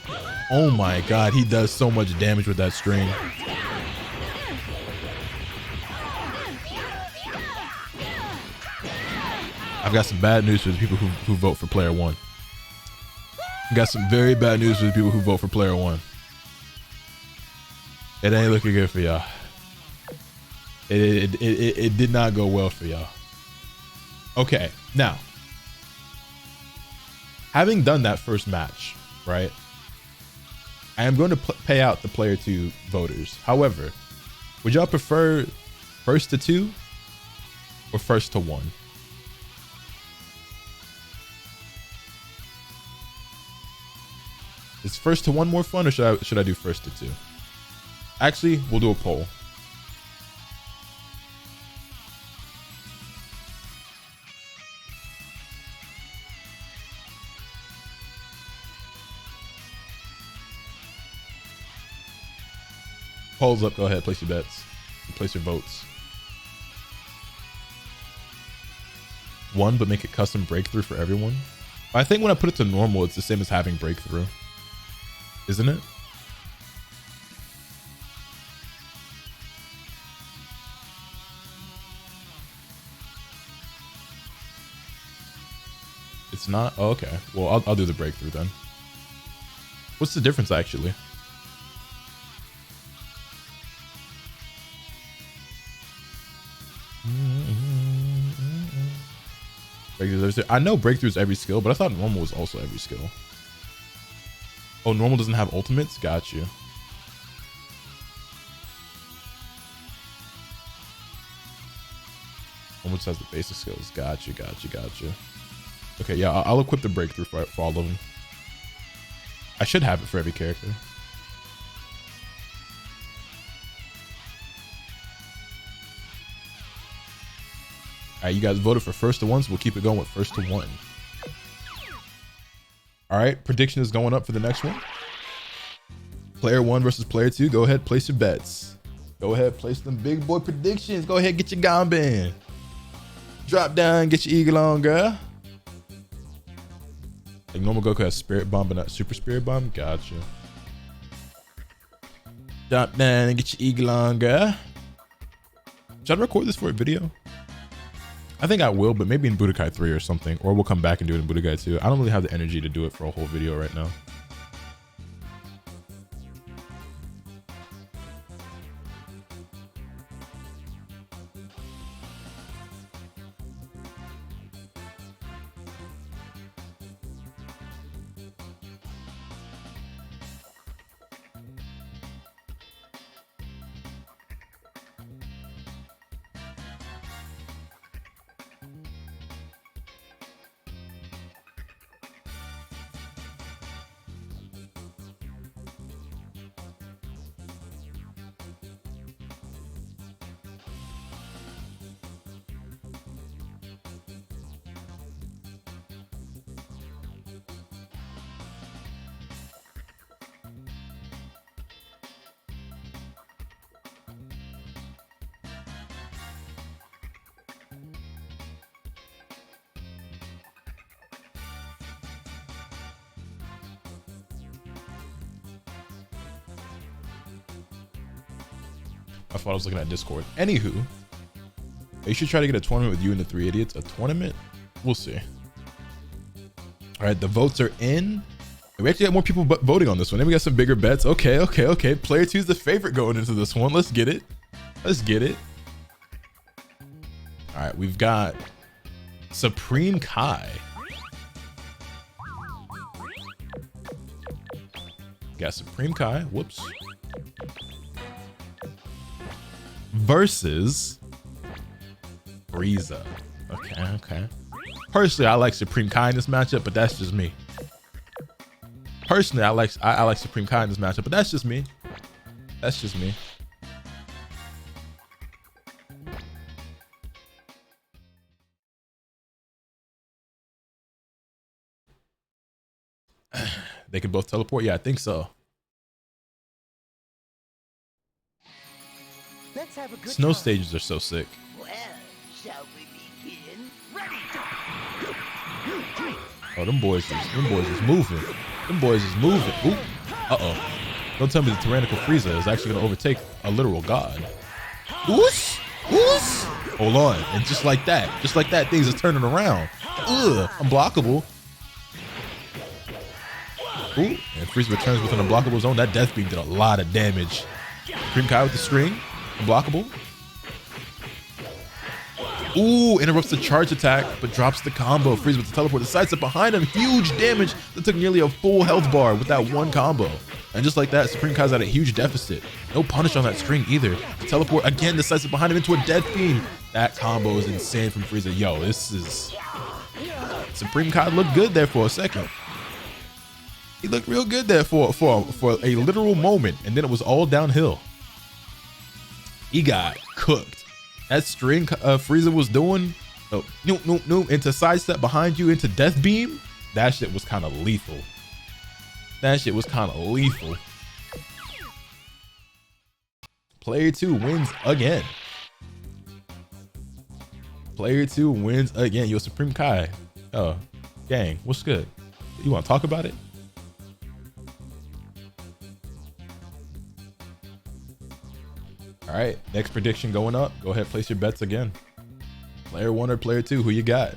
Oh my god, he does so much damage with that string. I've got some bad news for the people who vote for player one. I've got some very bad news for the people who vote for player one. It ain't looking good for y'all. It did not go well for y'all. Okay, now, having done that first match, right? I am going to pay out the player two voters. However, would y'all prefer first to two or first to one? Is first to one more fun, or should I do first to two? Actually, we'll do a poll. Polls up. Go ahead, place your bets. Place your votes. One, but make it custom breakthrough for everyone. I think when I put it to normal, it's the same as having breakthrough. Isn't it? It's not? Oh, okay. Well, I'll do the breakthrough then. What's the difference actually? I know breakthrough is every skill, but I thought normal was also every skill. Oh, normal doesn't have ultimates? Got you. Normal just has the basic skills. Got you. Okay, yeah, I'll equip the breakthrough for all of them. I should have it for every character. All right, you guys voted for first to one, so we'll keep it going with first to one. All right, prediction is going up for the next one. Player one versus player two. Go ahead, place your bets. Go ahead, place them big boy predictions. Go ahead, get your Gambin. Drop down, get your eagle on, girl. Like normal Goku has Spirit Bomb, but not Super Spirit Bomb. Gotcha. Drop down and get your eagle on, girl. Should I record this for a video? I think I will, but maybe in Budokai 3 or something. Or we'll come back and do it in Budokai 2. I don't really have the energy to do it for a whole video right now. I thought I was looking at Discord. Anywho, you should try to get a tournament with you and the three idiots. A tournament? We'll see. All right, the votes are in. We actually got more people voting on this one. Then we got some bigger bets. Okay. Player two is the favorite going into this one. Let's get it. All right, we've got Supreme Kai. Got Supreme Kai. Whoops. Versus Frieza. Okay. Personally, I like Supreme Kai in this matchup, but that's just me. Personally, I like Supreme Kai in this matchup, but that's just me. They can both teleport? Yeah, I think so. Let's have a good Snow time. stages are so sick. Well, shall we Oh, them boys is moving. Them boys is moving. Ooh. Uh-oh. Don't tell me the tyrannical Frieza is actually going to overtake a literal god. Oos! Oos! Hold on. And just like that, things is turning around. Ugh. Unblockable. Ooh. And Frieza returns with an unblockable zone. That death beam did a lot of damage. Supreme Kai with the string. Unblockable. Ooh, interrupts the charge attack, but drops the combo. Frieza with the teleport. The sidestep behind him. Huge damage that took nearly a full health bar with that one combo. And just like that, Supreme Kai's at a huge deficit. No punish on that string either. The teleport, again, the sidestep behind him into a death beam. That combo is insane from Frieza. Yo, this is... Supreme Kai looked good there for a second. He looked real good there for a literal moment, and then it was all downhill. He got cooked. That string Frieza was doing, into sidestep behind you, into death beam, that shit was kind of lethal. That shit was kind of lethal. Player 2 wins again. Player 2 wins again. Yo, Supreme Kai. Oh, gang, what's good? You want to talk about it? All right, next prediction going up. Go ahead, place your bets again. Player 1 or player 2, who you got?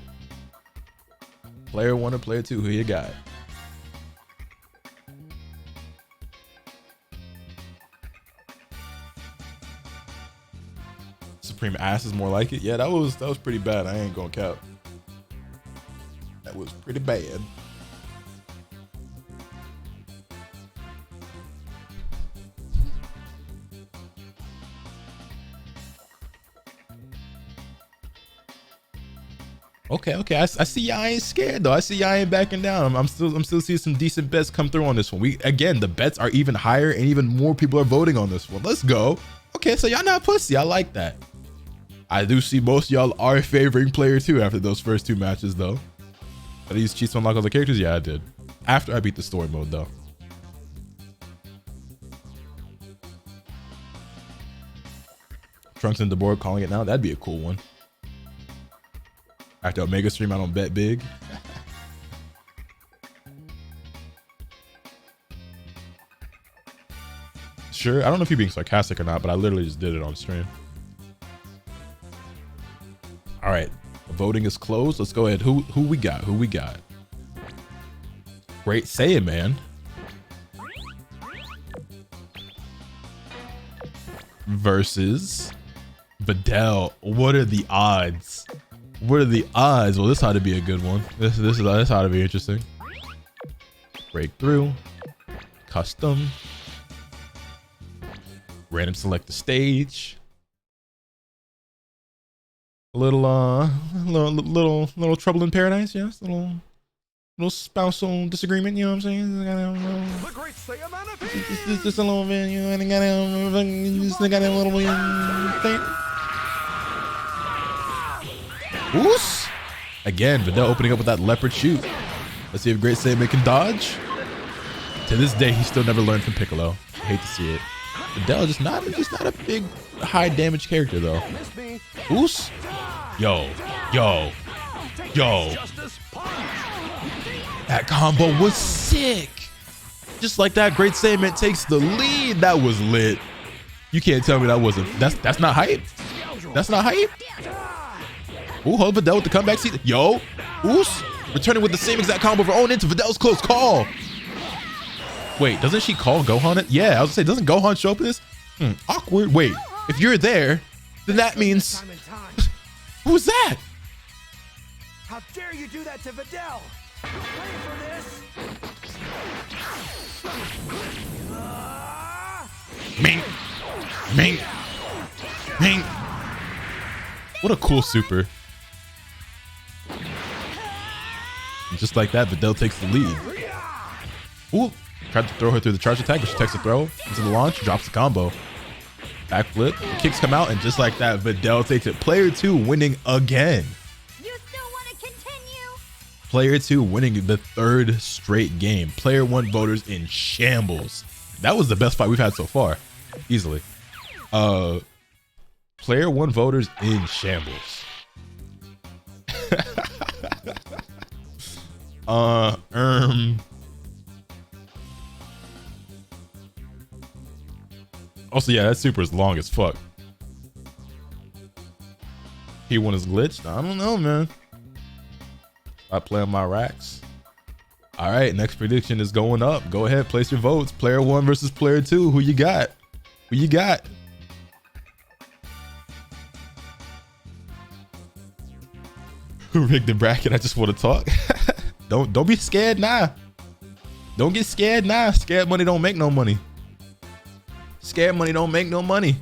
Player 1 or player 2, who you got? Supreme ass is more like it. Yeah, that was pretty bad. I ain't gonna count. That was pretty bad. Okay. I see y'all ain't scared though. I see y'all ain't backing down. I'm still seeing some decent bets come through on this one. Again, the bets are even higher and even more people are voting on this one. Let's go. Okay, so y'all not pussy. I like that. I do see most of y'all are favoring player 2 after those first 2 matches though. Did I use cheats to unlock other characters? Yeah, I did. After I beat the story mode though. Trunks and the board calling it now. That'd be a cool one. After Omega stream, I don't bet big. Sure, I don't know if you're being sarcastic or not, but I literally just did it on stream. All right, the voting is closed. Let's go ahead. Who we got? Who we got? Great Saiyan Man versus Videl. What are the odds? What are the odds? Well, this ought to be a good one. This ought to be interesting. Breakthrough, custom, random select the stage. A little trouble in paradise, yes. Little spousal disagreement. You know what I'm saying? The great Saiyaman just a little bit. You know, and got a little thing. Oos! Again, Videl opening up with that leopard shoot. Let's see if Great Saiyaman can dodge. To this day, he still never learned from Piccolo. I hate to see it. Videl just not a big high damage character though. Oos! Yo. That combo was sick. Just like that, Great Saiyaman takes the lead. That was lit. You can't tell me that wasn't. That's not hype. That's not hype. Ooh, hold Videl with the comeback seat. Yo, Oos returning with the same exact combo for own into Videl's close call. Wait, doesn't she call Gohan it? Yeah, I was gonna say, doesn't Gohan show up in this? Awkward. Wait, if you're there, then that means who's that? How dare you do that to Videl? Ready for this? Ming. What a cool super. And just like that, Videl takes the lead. Ooh, tried to throw her through the charge attack, but she takes the throw into the launch, drops the combo. Backflip, the kicks come out, and just like that, Videl takes it. Player 2 winning again. You still want to continue? Player 2 winning the 3rd straight game. Player 1 voters in shambles. That was the best fight we've had so far, easily. Player 1 voters in shambles. Also, yeah, that super is long as fuck. P1 is glitched. I don't know, man. I play on my racks. All right, next prediction is going up. Go ahead, place your votes. Player 1 versus player 2. Who you got? Who you got? Who rigged the bracket? I just want to talk. Don't be scared now. Don't get scared now. Scared money don't make no money. Scared money don't make no money.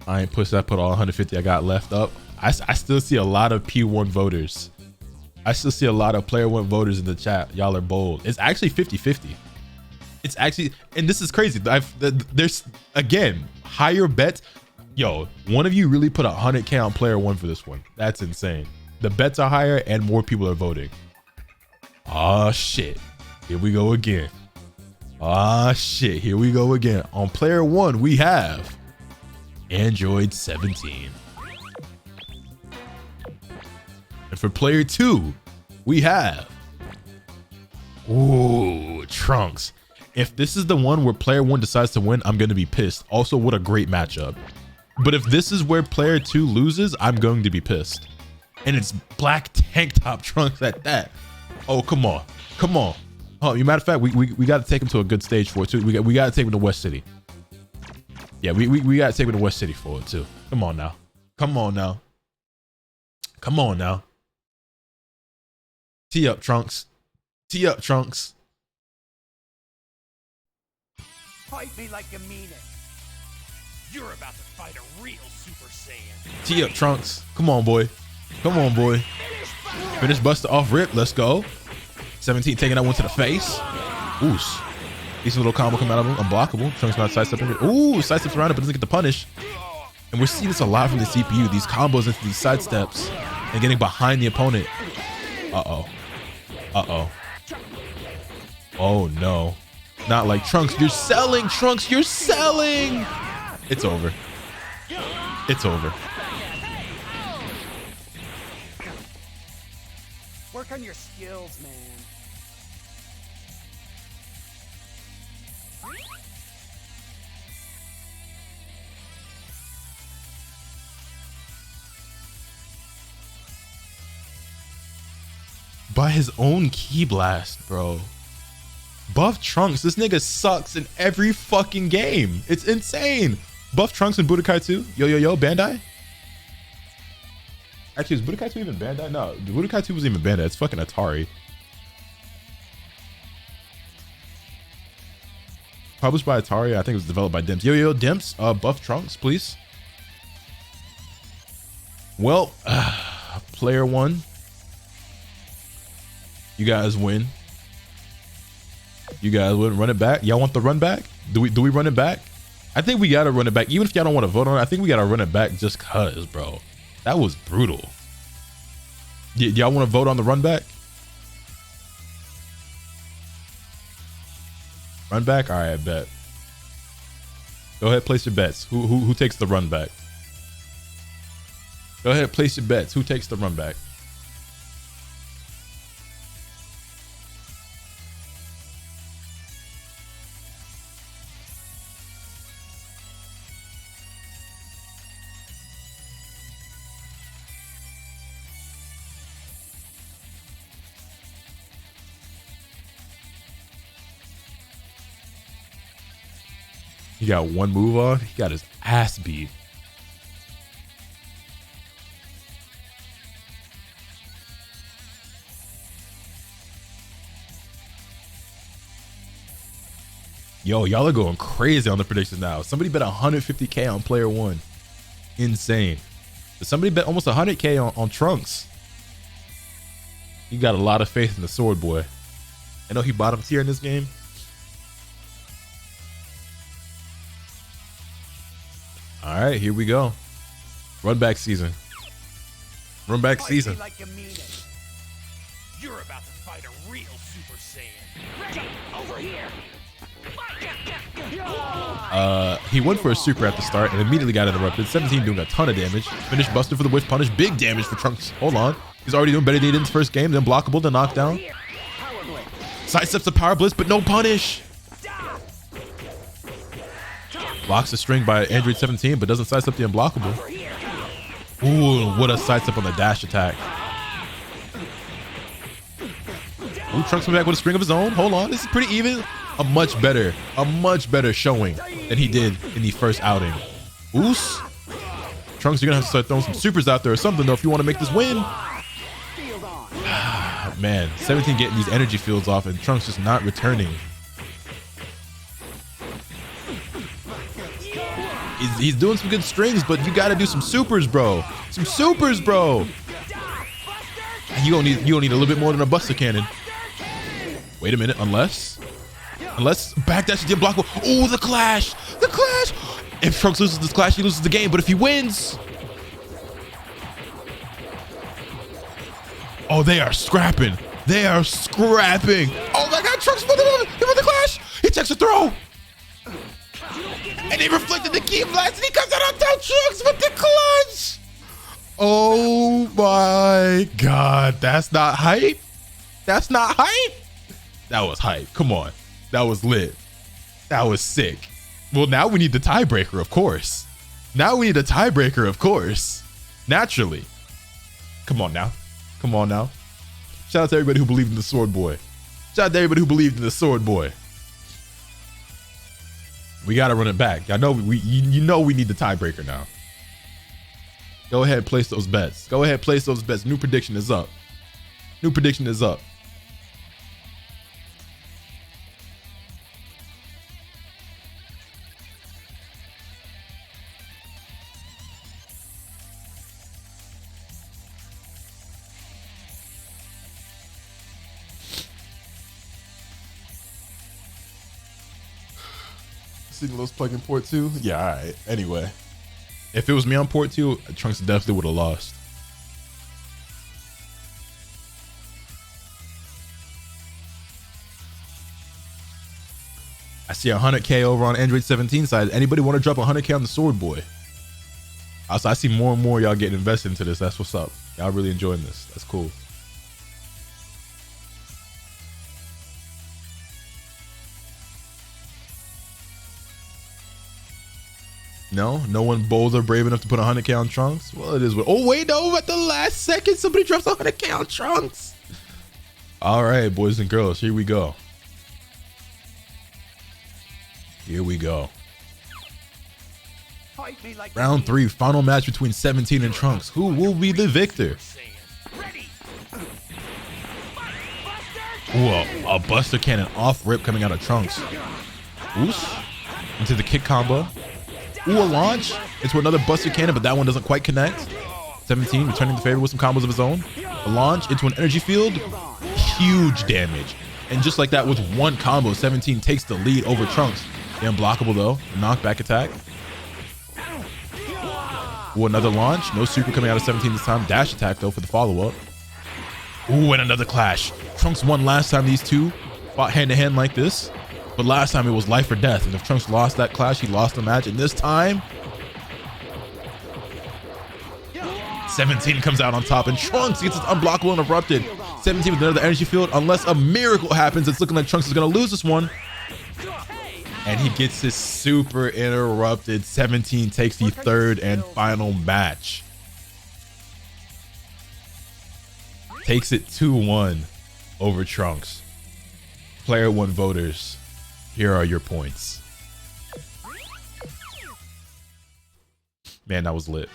I ain't pushed. I put all 150 I got left up. I still see a lot of P1 voters. I still see a lot of player 1 voters in the chat. Y'all are bold. It's actually 50-50. It's actually, and this is crazy. There's, again, higher bets. Yo, one of you really put 100K on player 1 for this one. That's insane. The bets are higher and more people are voting. Oh shit. Here we go again. Ah shit. Here we go again. On player 1, we have Android 17. And for player 2, we have Trunks. If this is the one where player 1 decides to win, I'm gonna be pissed. Also, what a great matchup. But if this is where player 2 loses, I'm going to be pissed. And it's black tank top Trunks at that. Oh, come on. Come on. Oh, matter of fact, we got to take him to a good stage for it too. We got to take him to West City. Yeah, we got to take him to West City for it too. Come on now. Come on now. Come on now. Tee up, Trunks. Tee up, Trunks. Fight me like you mean it. You're about to fight a real Super Saiyan. Tee up, Trunks. Come on, boy. Come on, boy. Finish Buster off rip. Let's go. 17 taking that one to the face. Ooh. Decent little combo coming out of him. Unblockable. Trunks not sidestepping it. Ooh, sidesteps around it, but doesn't get the punish. And we're seeing this a lot from the CPU. These combos into these sidesteps and getting behind the opponent. Uh-oh. Uh-oh. Oh, no. Not like Trunks. You're selling, Trunks. You're selling. It's over. It's over. Work on your skills, man. By his own key blast, bro. Buff Trunks. This nigga sucks in every fucking game. It's insane. Buff Trunks in Budokai 2. Yo, Bandai? Actually, is Budokai 2 even Bandai? No, Budokai 2 wasn't even Bandai. It's fucking Atari. Published by Atari. I think it was developed by Dimps. Yo, Dimps. Buff Trunks, please. Well, player 1. You guys win. You guys win. Run it back. Y'all want the run back? Do we run it back? I think we gotta run it back. Even if y'all don't want to vote on it, I think we gotta run it back just cause, bro. That was brutal. Y'all want to vote on the run back? Run back? All right, I bet. Go ahead, place your bets. Who takes the run back? Go ahead, place your bets. Who takes the run back? He got one move on. He got his ass beat. Yo, y'all are going crazy on the predictions now. Somebody bet 150K on player 1. Insane. But somebody bet almost 100K on Trunks. You got a lot of faith in the sword boy. I know he bottom tier in this game. All right, here we go. Run back season. Run back season. Like you mean it. You're about to fight a real Super Saiyan. Ready, over here. He went for a super at the start and immediately got interrupted. 17 doing a ton of damage. Finished Buster for the Whiff Punish. Big damage for Trunks. Hold on. He's already doing better than he did in his first game. Then blockable, then knockdown. Sidesteps the Power Blitz, but no punish. Blocks the string by Android 17, but doesn't sidestep the unblockable. Ooh, what a sidestep on the dash attack. Ooh, Trunks coming back with a string of his own. Hold on, this is pretty even. A much better showing than he did in the first outing. Oos. Trunks, you're gonna have to start throwing some supers out there or something though if you want to make this win. Man, 17 getting these energy fields off and Trunks just not returning. He's doing some good strings, but you gotta do some supers, bro. Some supers, bro. You don't need a little bit more than a Buster Cannon. Wait a minute, unless backdash is unblockable. Oh, the clash! The clash! If Trunks loses this clash, he loses the game. But if he wins, oh, they are scrapping. They are scrapping. Oh my God, Trunks with the clash. He takes a throw, and he reflected the key blast, and he comes out on top. Trunks with the clutch. Oh my God, that's not hype. That's not hype. That was hype. Come on. That was lit. That was sick. Well, now we need the tiebreaker, of course. Naturally. Come on now. Shout out to everybody who believed in the Sword Boy. We gotta run it back. I know you know we need the tiebreaker now. Go ahead, place those bets. New prediction is up. Lotus plug in port 2. Yeah, all right. Anyway, if it was me on port 2, Trunks definitely would have lost. I see 100K over on Android 17 side. Anybody want to drop 100K on the Sword Boy? Also, I see more and more y'all getting invested into this. That's what's up. Y'all really enjoying this. That's cool. No one bold or brave enough to put 100K on Trunks. Well, it is. Oh wait, no! At the last second, somebody drops 100K on Trunks. All right, boys and girls, here we go. Round 3, final match between 17 and Trunks. Who will be the victor? Ooh, a Buster Cannon off rip coming out of Trunks. Oops. Into the kick combo. Ooh, a launch into another Buster Cannon, but that one doesn't quite connect. 17 returning the favor with some combos of his own. A launch into an energy field. Huge damage. And just like that, with one combo, 17 takes the lead over Trunks. The unblockable though. Knockback attack. Ooh, another launch. No super coming out of 17 this time. Dash attack though for the follow-up. Ooh, and another clash. Trunks won last time these two fought hand-to-hand like this. But last time it was life or death. And if Trunks lost that clash, he lost the match. And this time, 17 comes out on top. And Trunks gets his unblockable and interrupted. 17 with another energy field. Unless a miracle happens, it's looking like Trunks is going to lose this one. And he gets his super interrupted. 17 takes the third and final match. Takes it 2-1 over Trunks. Player 1 voters. Here are your points. Man, that was lit.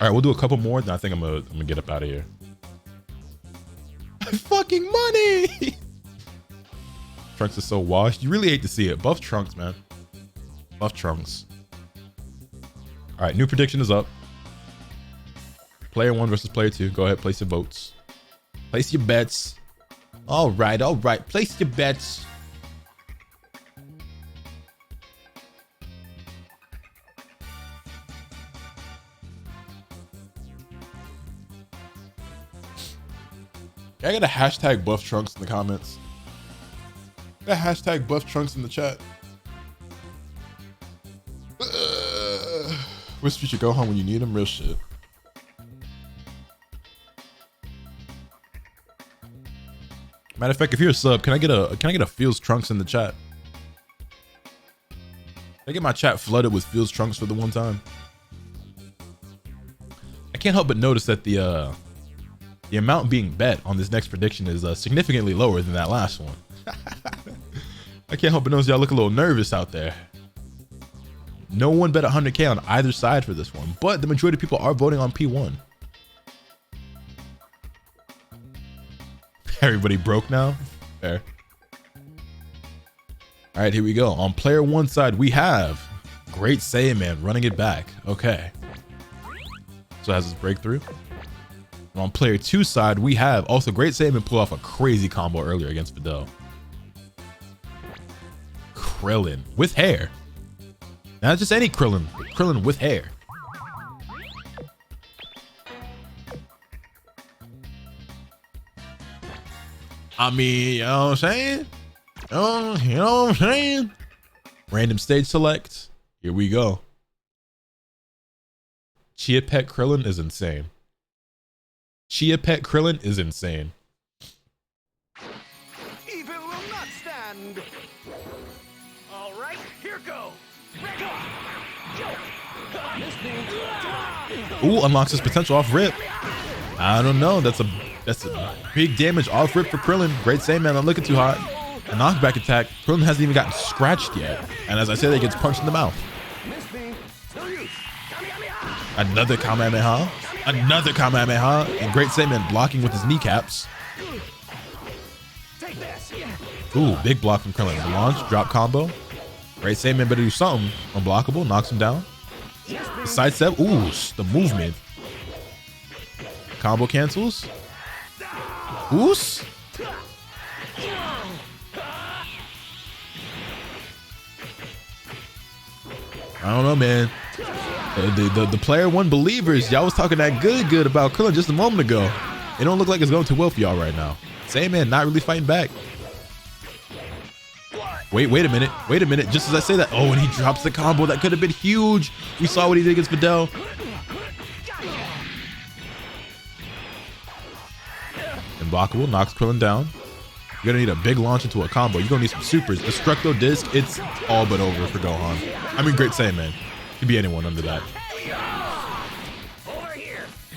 All right, we'll do a couple more, then I think I'm gonna get up out of here. Fucking money! Trunks is so washed. You really hate to see it. Buff Trunks, man. Buff Trunks. All right, new prediction is up. Player 1 versus player 2. Go ahead, place your votes. Place your bets. All right. Place your bets. I get a hashtag buff Trunks in the comments? Got a hashtag buff Trunks in the chat. Where's Future Gohan when you need him? Real shit. Matter of fact, if you're a sub, can I get a Fields Trunks in the chat? Can I get my chat flooded with Fields Trunks for the one time? I can't help but notice that the amount being bet on this next prediction is significantly lower than that last one. I can't help but notice y'all look a little nervous out there. No one bet 100K on either side for this one, but the majority of people are voting on P1. Everybody broke now? Fair. All right, here we go. On player one side, we have Great Saiyaman running it back. Okay. So has his breakthrough. And on player two side, we have also Great Saiyaman pull off a crazy combo earlier against Videl. Krillin with hair. Not just any Krillin, Krillin with hair. I mean, you know what I'm saying? You know what I'm saying? Random stage select. Here we go. Chia Pet Krillin is insane. Chia Pet Krillin is insane. Evil will not stand. All right, here goes. Ooh, unlocks his potential off rip. I don't know. That's a big damage off rip for Krillin. Great Saiyaman, not looking too hot. A knockback attack. Krillin hasn't even gotten scratched yet. And as I said, he gets punched in the mouth. Another Kamehameha. Another Kamehameha. And Great Saiyaman blocking with his kneecaps. Ooh, big block from Krillin. The launch, drop combo. Great Saiyaman better do something. Unblockable, knocks him down. The sidestep. Ooh, the movement. Combo cancels. Oos. I don't know, man. The player one believers, y'all was talking that good about Krillin just a moment ago. It don't look like it's going too well for y'all right now. Saiyaman not really fighting back. Wait a minute. Just as I say that, oh, and he drops the combo. That could have been huge. We saw what he did against Videl. Unblockable, knocks Krillin down. You're gonna need a big launch into a combo. You're gonna need some supers. Destructo Disc, it's all but over for Gohan. I mean, Great Saiyaman. Could be anyone under that.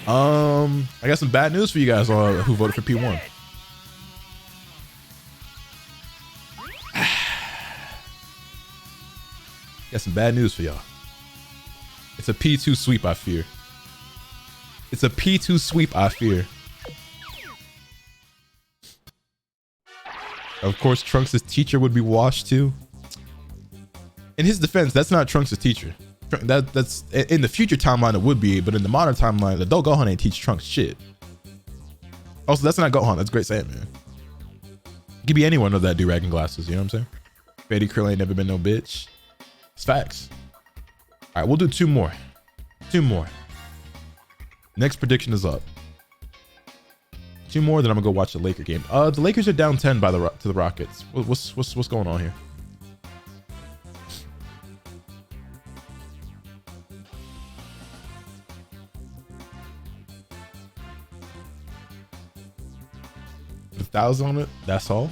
I got some bad news for you guys who voted for P1. Got some bad news for y'all. It's a P2 sweep, I fear. It's a P2 sweep, I fear. Of course, Trunks' teacher would be washed too. In his defense, that's not Trunks' teacher. That's in the future timeline it would be, but in the modern timeline, the adult Gohan ain't teach Trunks shit. Also, that's not Gohan. That's Great Saiyaman. It could be anyone with that do-rag and glasses. You know what I'm saying? Betty Krill ain't never been no bitch. It's facts. All right, we'll do two more. Next prediction is up. Two more, then I'm gonna go watch the Laker game. The Lakers are down 10 to the Rockets. What's going on here? Put 1,000 on it. That's all.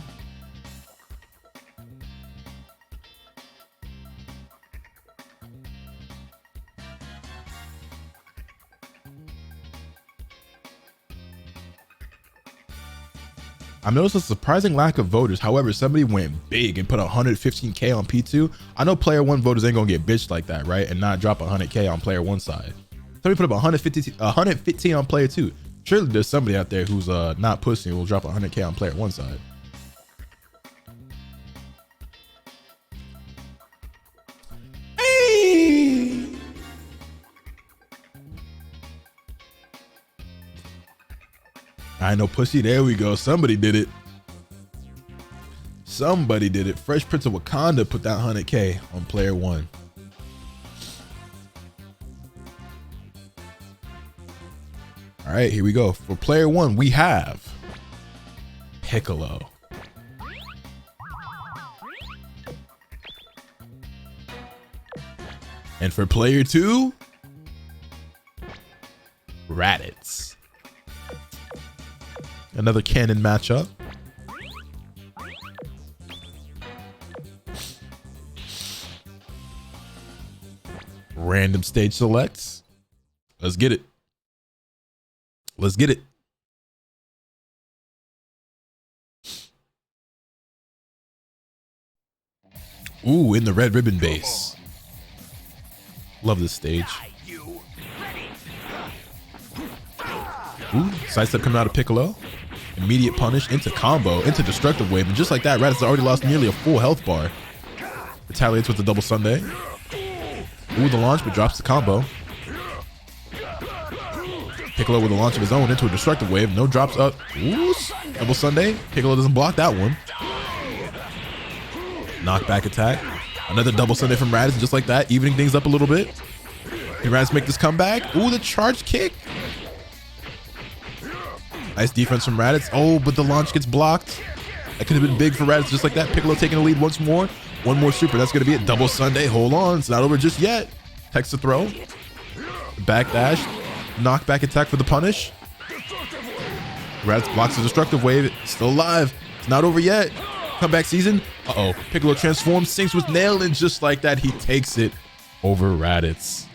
I noticed a surprising lack of voters. However, somebody went big and put 115K on P2. I know player one voters ain't gonna get bitched like that, right? And not drop 100K on player one side. Somebody put up 115 on player two. Surely there's somebody out there who's not pussy and will drop 100K on player one side. Hey! I know pussy. There we go. Somebody did it. Somebody did it. Fresh Prince of Wakanda put that 100K on player one. All right, here we go. For player one, we have Piccolo. And for player 2, Raditz. Another canon matchup. Random stage selects. Let's get it. Let's get it. Ooh, in the red ribbon base. Love this stage. Ooh, sidestep coming out of Piccolo. Immediate punish into combo, into destructive wave. And just like that, Raditz already lost nearly a full health bar. Retaliates with the double Sunday. Ooh, the launch, but drops the combo. Piccolo with a launch of his own into a destructive wave. No drops up. Ooh, double Sunday. Piccolo doesn't block that one. Knockback attack. Another double Sunday from Raditz, just like that, evening things up a little bit. Can Raditz make this comeback? Ooh, the charge kick. Nice defense from Raditz. Oh, but the launch gets blocked. That could have been big for Raditz, just like that. Piccolo taking the lead once more. One more super. That's going to be it. Double Sunday. Hold on. It's not over just yet. Text to throw. Backdash. Knockback attack for the punish. Raditz blocks the destructive wave. It's still alive. It's not over yet. Comeback season. Uh-oh. Piccolo transforms, sinks with nail, and just like that, he takes it over Raditz.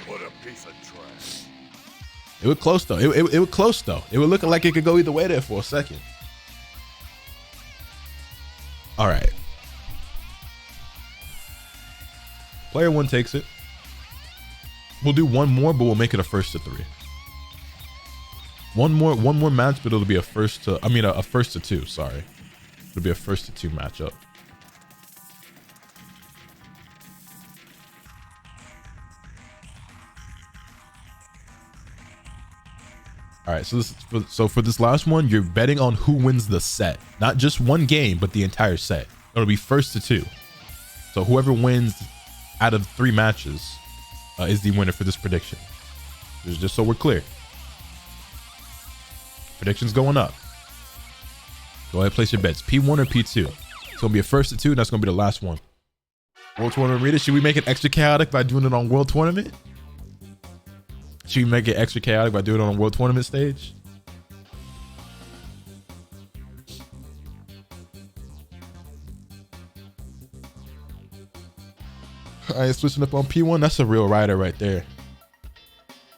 What a piece of trash. It was close, though. It was close, though. It would look like it could go either way there for a second. All right. Player 1 takes it. We'll do one more, but we'll make it a first to 3. One more match, but it'll be a first to, a first to 2, sorry. It'll be a first to 2 matchup. All right, so for this last one, you're betting on who wins the set. Not just one game, but the entire set. It'll be first to 2. So whoever wins out of 3 matches is the winner for this prediction. Just so we're clear. Predictions going up. Go ahead, place your bets. P1 or P2. It's gonna be a first to 2, and that's gonna be the last one. World Tournament reader. Should we make it extra chaotic by doing it on World Tournament? Should we make it extra chaotic by doing it on a World Tournament stage? All right, switching up on P1. That's a real rider right there.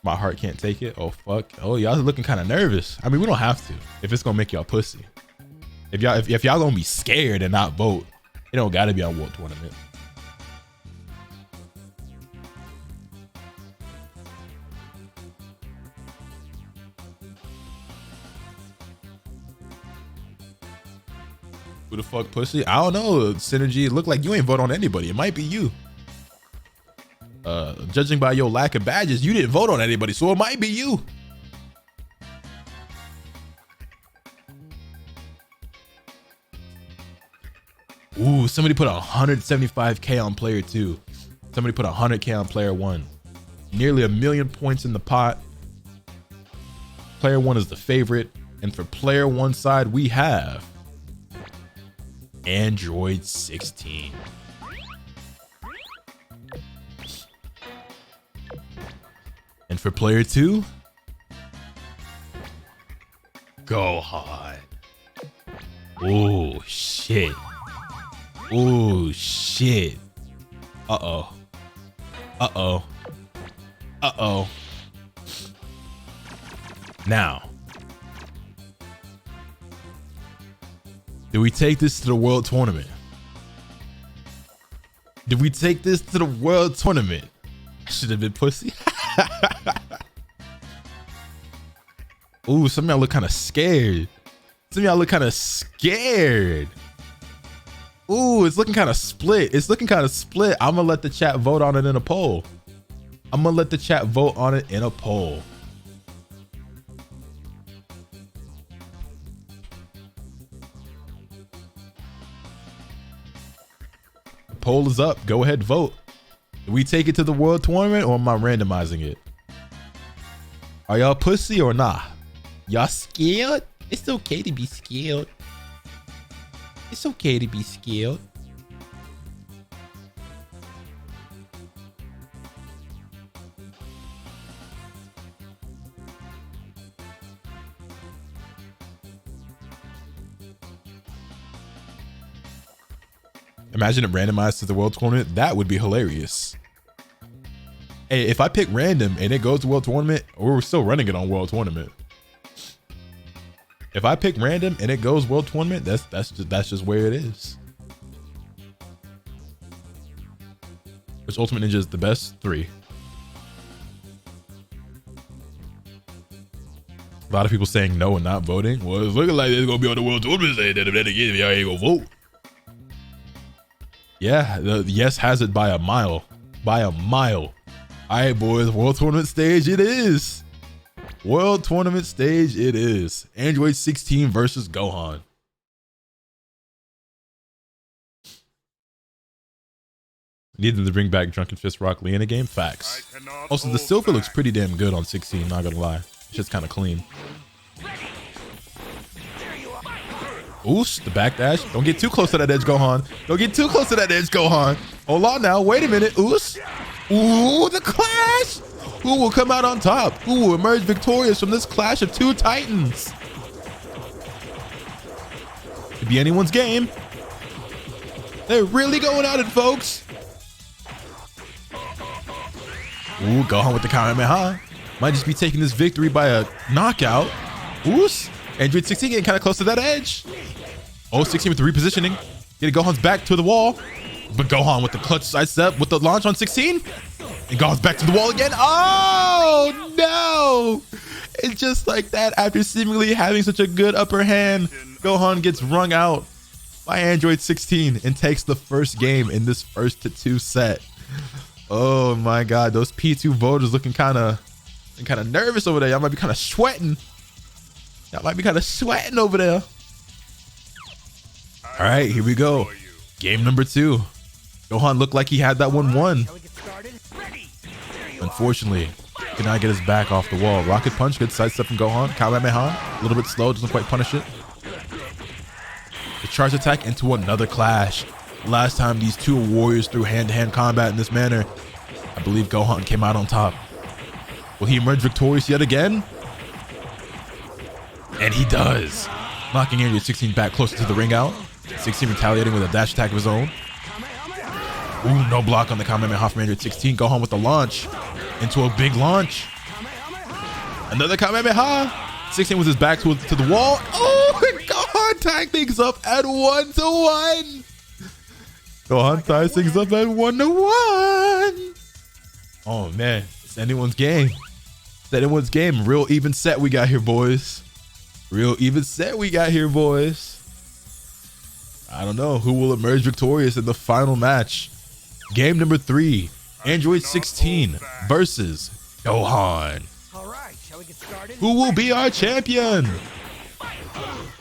My heart can't take it. Oh, fuck. Oh, y'all looking kind of nervous. I mean, we don't have to if it's gonna make y'all pussy. If y'all gonna be scared and not vote, it don't gotta be on World Tournament. Who the fuck pussy? I don't know. Synergy, it look like you ain't vote on anybody. It might be you. Judging by your lack of badges, you didn't vote on anybody, so it might be you. Ooh, somebody put 175K on player 2. Somebody put 100K on player 1. Nearly 1 million points in the pot. Player 1 is the favorite. And for player 1 side, we have Android 16. And for player 2, Gohan. Oh, shit. Oh, shit. Uh-oh. Uh-oh. Uh-oh. Now, did we take this to the World Tournament? Did we take this to the World Tournament? I should have been pussy. Ooh, some of y'all look kind of scared. Some of y'all look kind of scared. Ooh, it's looking kind of split. It's looking kind of split. I'm gonna let the chat vote on it in a poll. I'm gonna let the chat vote on it in a poll. The poll is up. Go ahead, vote. Do we take it to the World Tournament or am I randomizing it? Are y'all pussy or nah? Y'all scared? It's okay to be scared. It's okay to be scared. Imagine it randomized to the world tournament. That would be hilarious. Hey, if I pick random and it goes to world tournament, or we're still running it on world tournament. If I pick random and it goes world tournament, that's just where it is. Which Ultimate Ninja is the best? 3. A lot of people saying no and not voting. Well, it's looking like it's gonna be on the world tournament stage. Then again, y'all ain't gonna vote. Yeah, the yes has it by a mile. By a mile. All right, boys, world tournament stage it is. World tournament stage it is. Android 16 versus Gohan. Need them to bring back Drunken Fist Rock Lee in a game. Facts. Also, the Silver looks pretty damn good on 16, not gonna lie. It's just kind of clean. Oosh, the backdash. Don't get too close to that edge, Gohan. Don't get too close to that edge, Gohan. Hold on now. Wait a minute. Oosh. Ooh, the clash. Who will come out on top? Who will emerge victorious from this clash of two titans? Could be anyone's game. They're really going at it, folks. Ooh, Gohan with the Kamehameha. Might just be taking this victory by a knockout. Oosh. Android 16 getting kind of close to that edge. Oh, 16 with the repositioning. Getting Gohan's back to the wall. But Gohan with the clutch sidestep with the launch on 16. And Gohan's back to the wall again. Oh, no. It's just like that. After seemingly having such a good upper hand, Gohan gets wrung out by Android 16 and takes the first game in this 1-2 set. Oh, my God. Those P2 voters looking kind of nervous over there. Y'all might be kind of sweating. Y'all might be kind of sweating over there. All right, here we go. Game number 2. Gohan looked like he had that one won. Unfortunately, could not get his back off the wall. Rocket punch, good sidestep from Gohan. Kamehameha, a little bit slow, doesn't quite punish it. The charge attack into another clash. Last time these two warriors threw hand-to-hand combat in this manner, I believe Gohan came out on top. Will he emerge victorious yet again? And he does. Knocking Android 16 back closer to the ring out. 16 retaliating with a dash attack of his own. Ooh, no block on the Kamehameha from Android 16. Gohan with the launch into a big launch. Another Kamehameha. 16 with his back to the wall. Oh, Gohan tied things up at 1-1. Gohan ties things up at 1-1. Oh, man. It's anyone's game. It's anyone's game. Real even set we got here, boys. Real even set we got here, boys. I don't know who will emerge victorious in the final match. Game number 3, Android 16 versus Gohan. All right, shall we get started? Who will be our champion?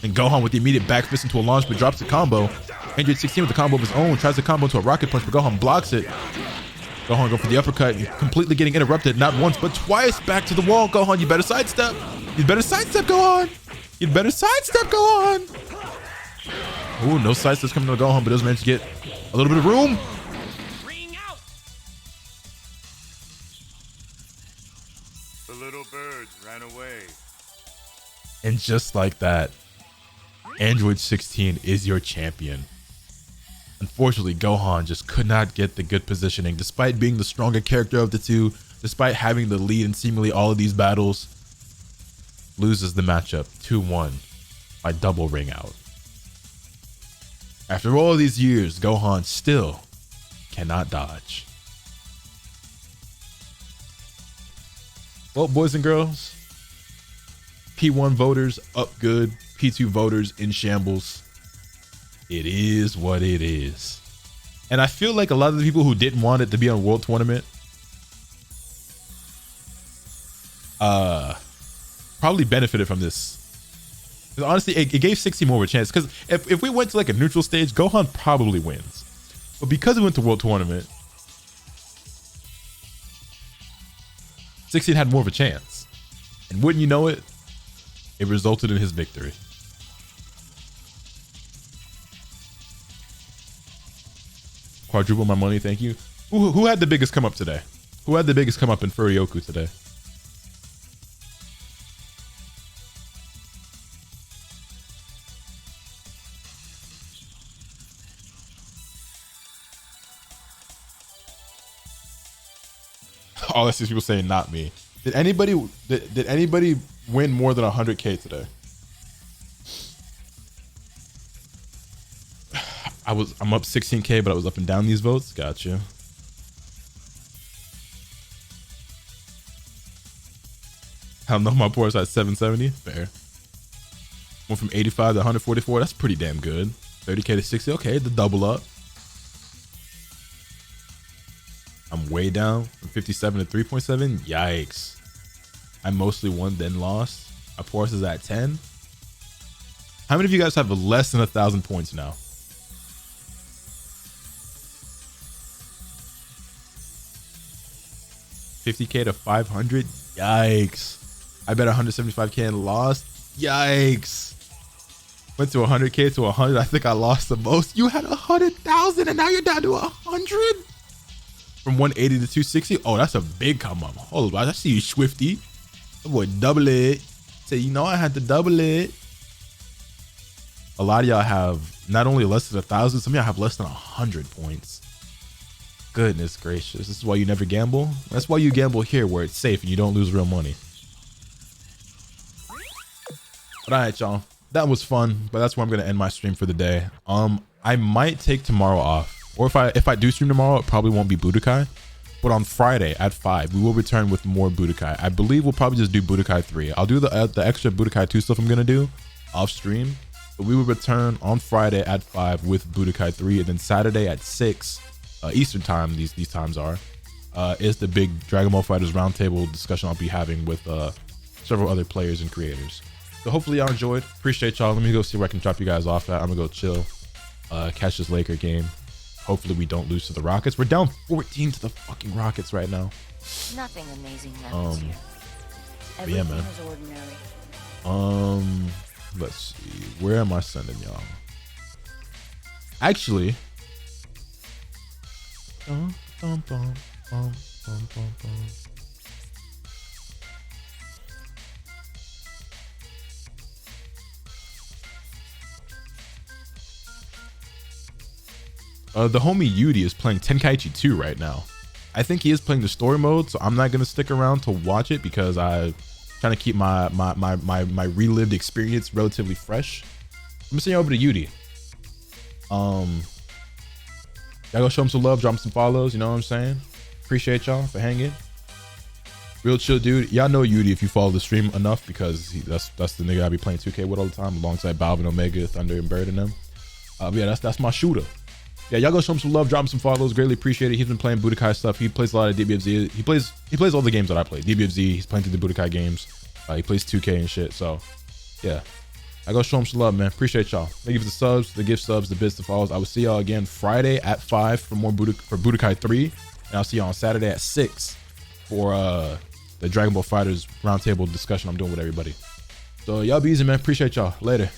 And Gohan with the immediate back fist into a launch, but drops the combo. Android 16 with the combo of his own, tries to combo to a rocket punch, but Gohan blocks it. Gohan go for the uppercut, completely getting interrupted, not once, but twice. Back to the wall. Gohan, you better sidestep. You better sidestep, Gohan. You better sidestep, Gohan. Ooh, no sidesteps coming to Gohan, but does manage to get a little bit of room. Ring out. The little birds ran away. And just like that, Android 16 is your champion. Unfortunately, Gohan just could not get the good positioning, despite being the stronger character of the two, despite having the lead in seemingly all of these battles. Loses the matchup 2-1 by double ring out. After all these years, Gohan still cannot dodge. Well, boys and girls, P1 voters up good, P2 voters in shambles. It is what it is. And I feel like a lot of the people who didn't want it to be on World Tournament probably benefited from this. Because honestly, it gave 16 more of a chance. Because if we went to like a neutral stage, Gohan probably wins. But because we went to World Tournament, 16 had more of a chance. And wouldn't you know it, it resulted in his victory. quadruple my money. Thank you. Who had the biggest come up today? Who had the biggest come up in Furioku today? Oh, that's just people saying not me. Did anybody win more than 100K today? I'm up 16K, but I was up and down these votes. Gotcha. I don't know, my poor's at 770. Fair. Went from 85 to 144. That's pretty damn good. 30K to 60. Okay, the double up. I'm way down from 57 to 3.7. Yikes. I mostly won, then lost. My poor's is at 10. How many of you guys have less than 1,000 points now? $50K to 500. Yikes. I bet 175K and lost. Yikes. Went to 100K to 100. I think I lost the most. You had 100,000 and now you're down to 100. From 180 to 260. Oh, that's a big come up. Hold on, I see you, Swifty. That boy, double it. Say, you know, I had to double it. A lot of y'all have not only less than 1,000, some of y'all have less than 100 points. Goodness gracious. This is why you never gamble. That's why you gamble here where it's safe and you don't lose real money. But all right, y'all. That was fun, but that's where I'm going to end my stream for the day. I might take tomorrow off. Or if I do stream tomorrow, it probably won't be Budokai. But on Friday at 5, we will return with more Budokai. I believe we'll probably just do Budokai 3. I'll do the extra Budokai 2 stuff I'm going to do off stream. But we will return on Friday at 5 with Budokai 3. And then Saturday at 6 Eastern time, these times are, is the big Dragon Ball FighterZ roundtable discussion I'll be having with several other players and creators. So hopefully y'all enjoyed. Appreciate y'all. Let me go see where I can drop you guys off at. I'm going to go chill, catch this Laker game. Hopefully we don't lose to the Rockets. We're down 14 to the fucking Rockets right now. Nothing amazing happens here. Yeah, man. Is ordinary. Let's see. Where am I sending y'all? Actually, the homie Yudi is playing Tenkaichi 2 right now. I think he is playing the story mode, so I'm not gonna stick around to watch it because I'm trying to keep my relived experience relatively fresh. I'm gonna send you over to Yudi. Y'all go show him some love, drop him some follows, you know what I'm saying? Appreciate y'all for hanging. Real chill dude. Y'all know Yudi if you follow the stream enough because that's the nigga I be playing 2K with all the time alongside Balvin, Omega, Thunder, and Bird and them. But yeah, that's my shooter. Yeah, y'all go show him some love, drop him some follows. Greatly appreciate it. He's been playing Budokai stuff. He plays a lot of DBFZ. He plays all the games that I play. DBFZ. He's playing through the Budokai games. He plays 2K and shit. So yeah, I go show him some love, man. Appreciate y'all. Thank you for the subs, the gift subs, the bits, the follows. I will see y'all again Friday at 5 for more for Budokai 3, and I'll see y'all on Saturday at 6 for the Dragon Ball FighterZ roundtable discussion I'm doing with everybody. So y'all be easy, man. Appreciate y'all. Later.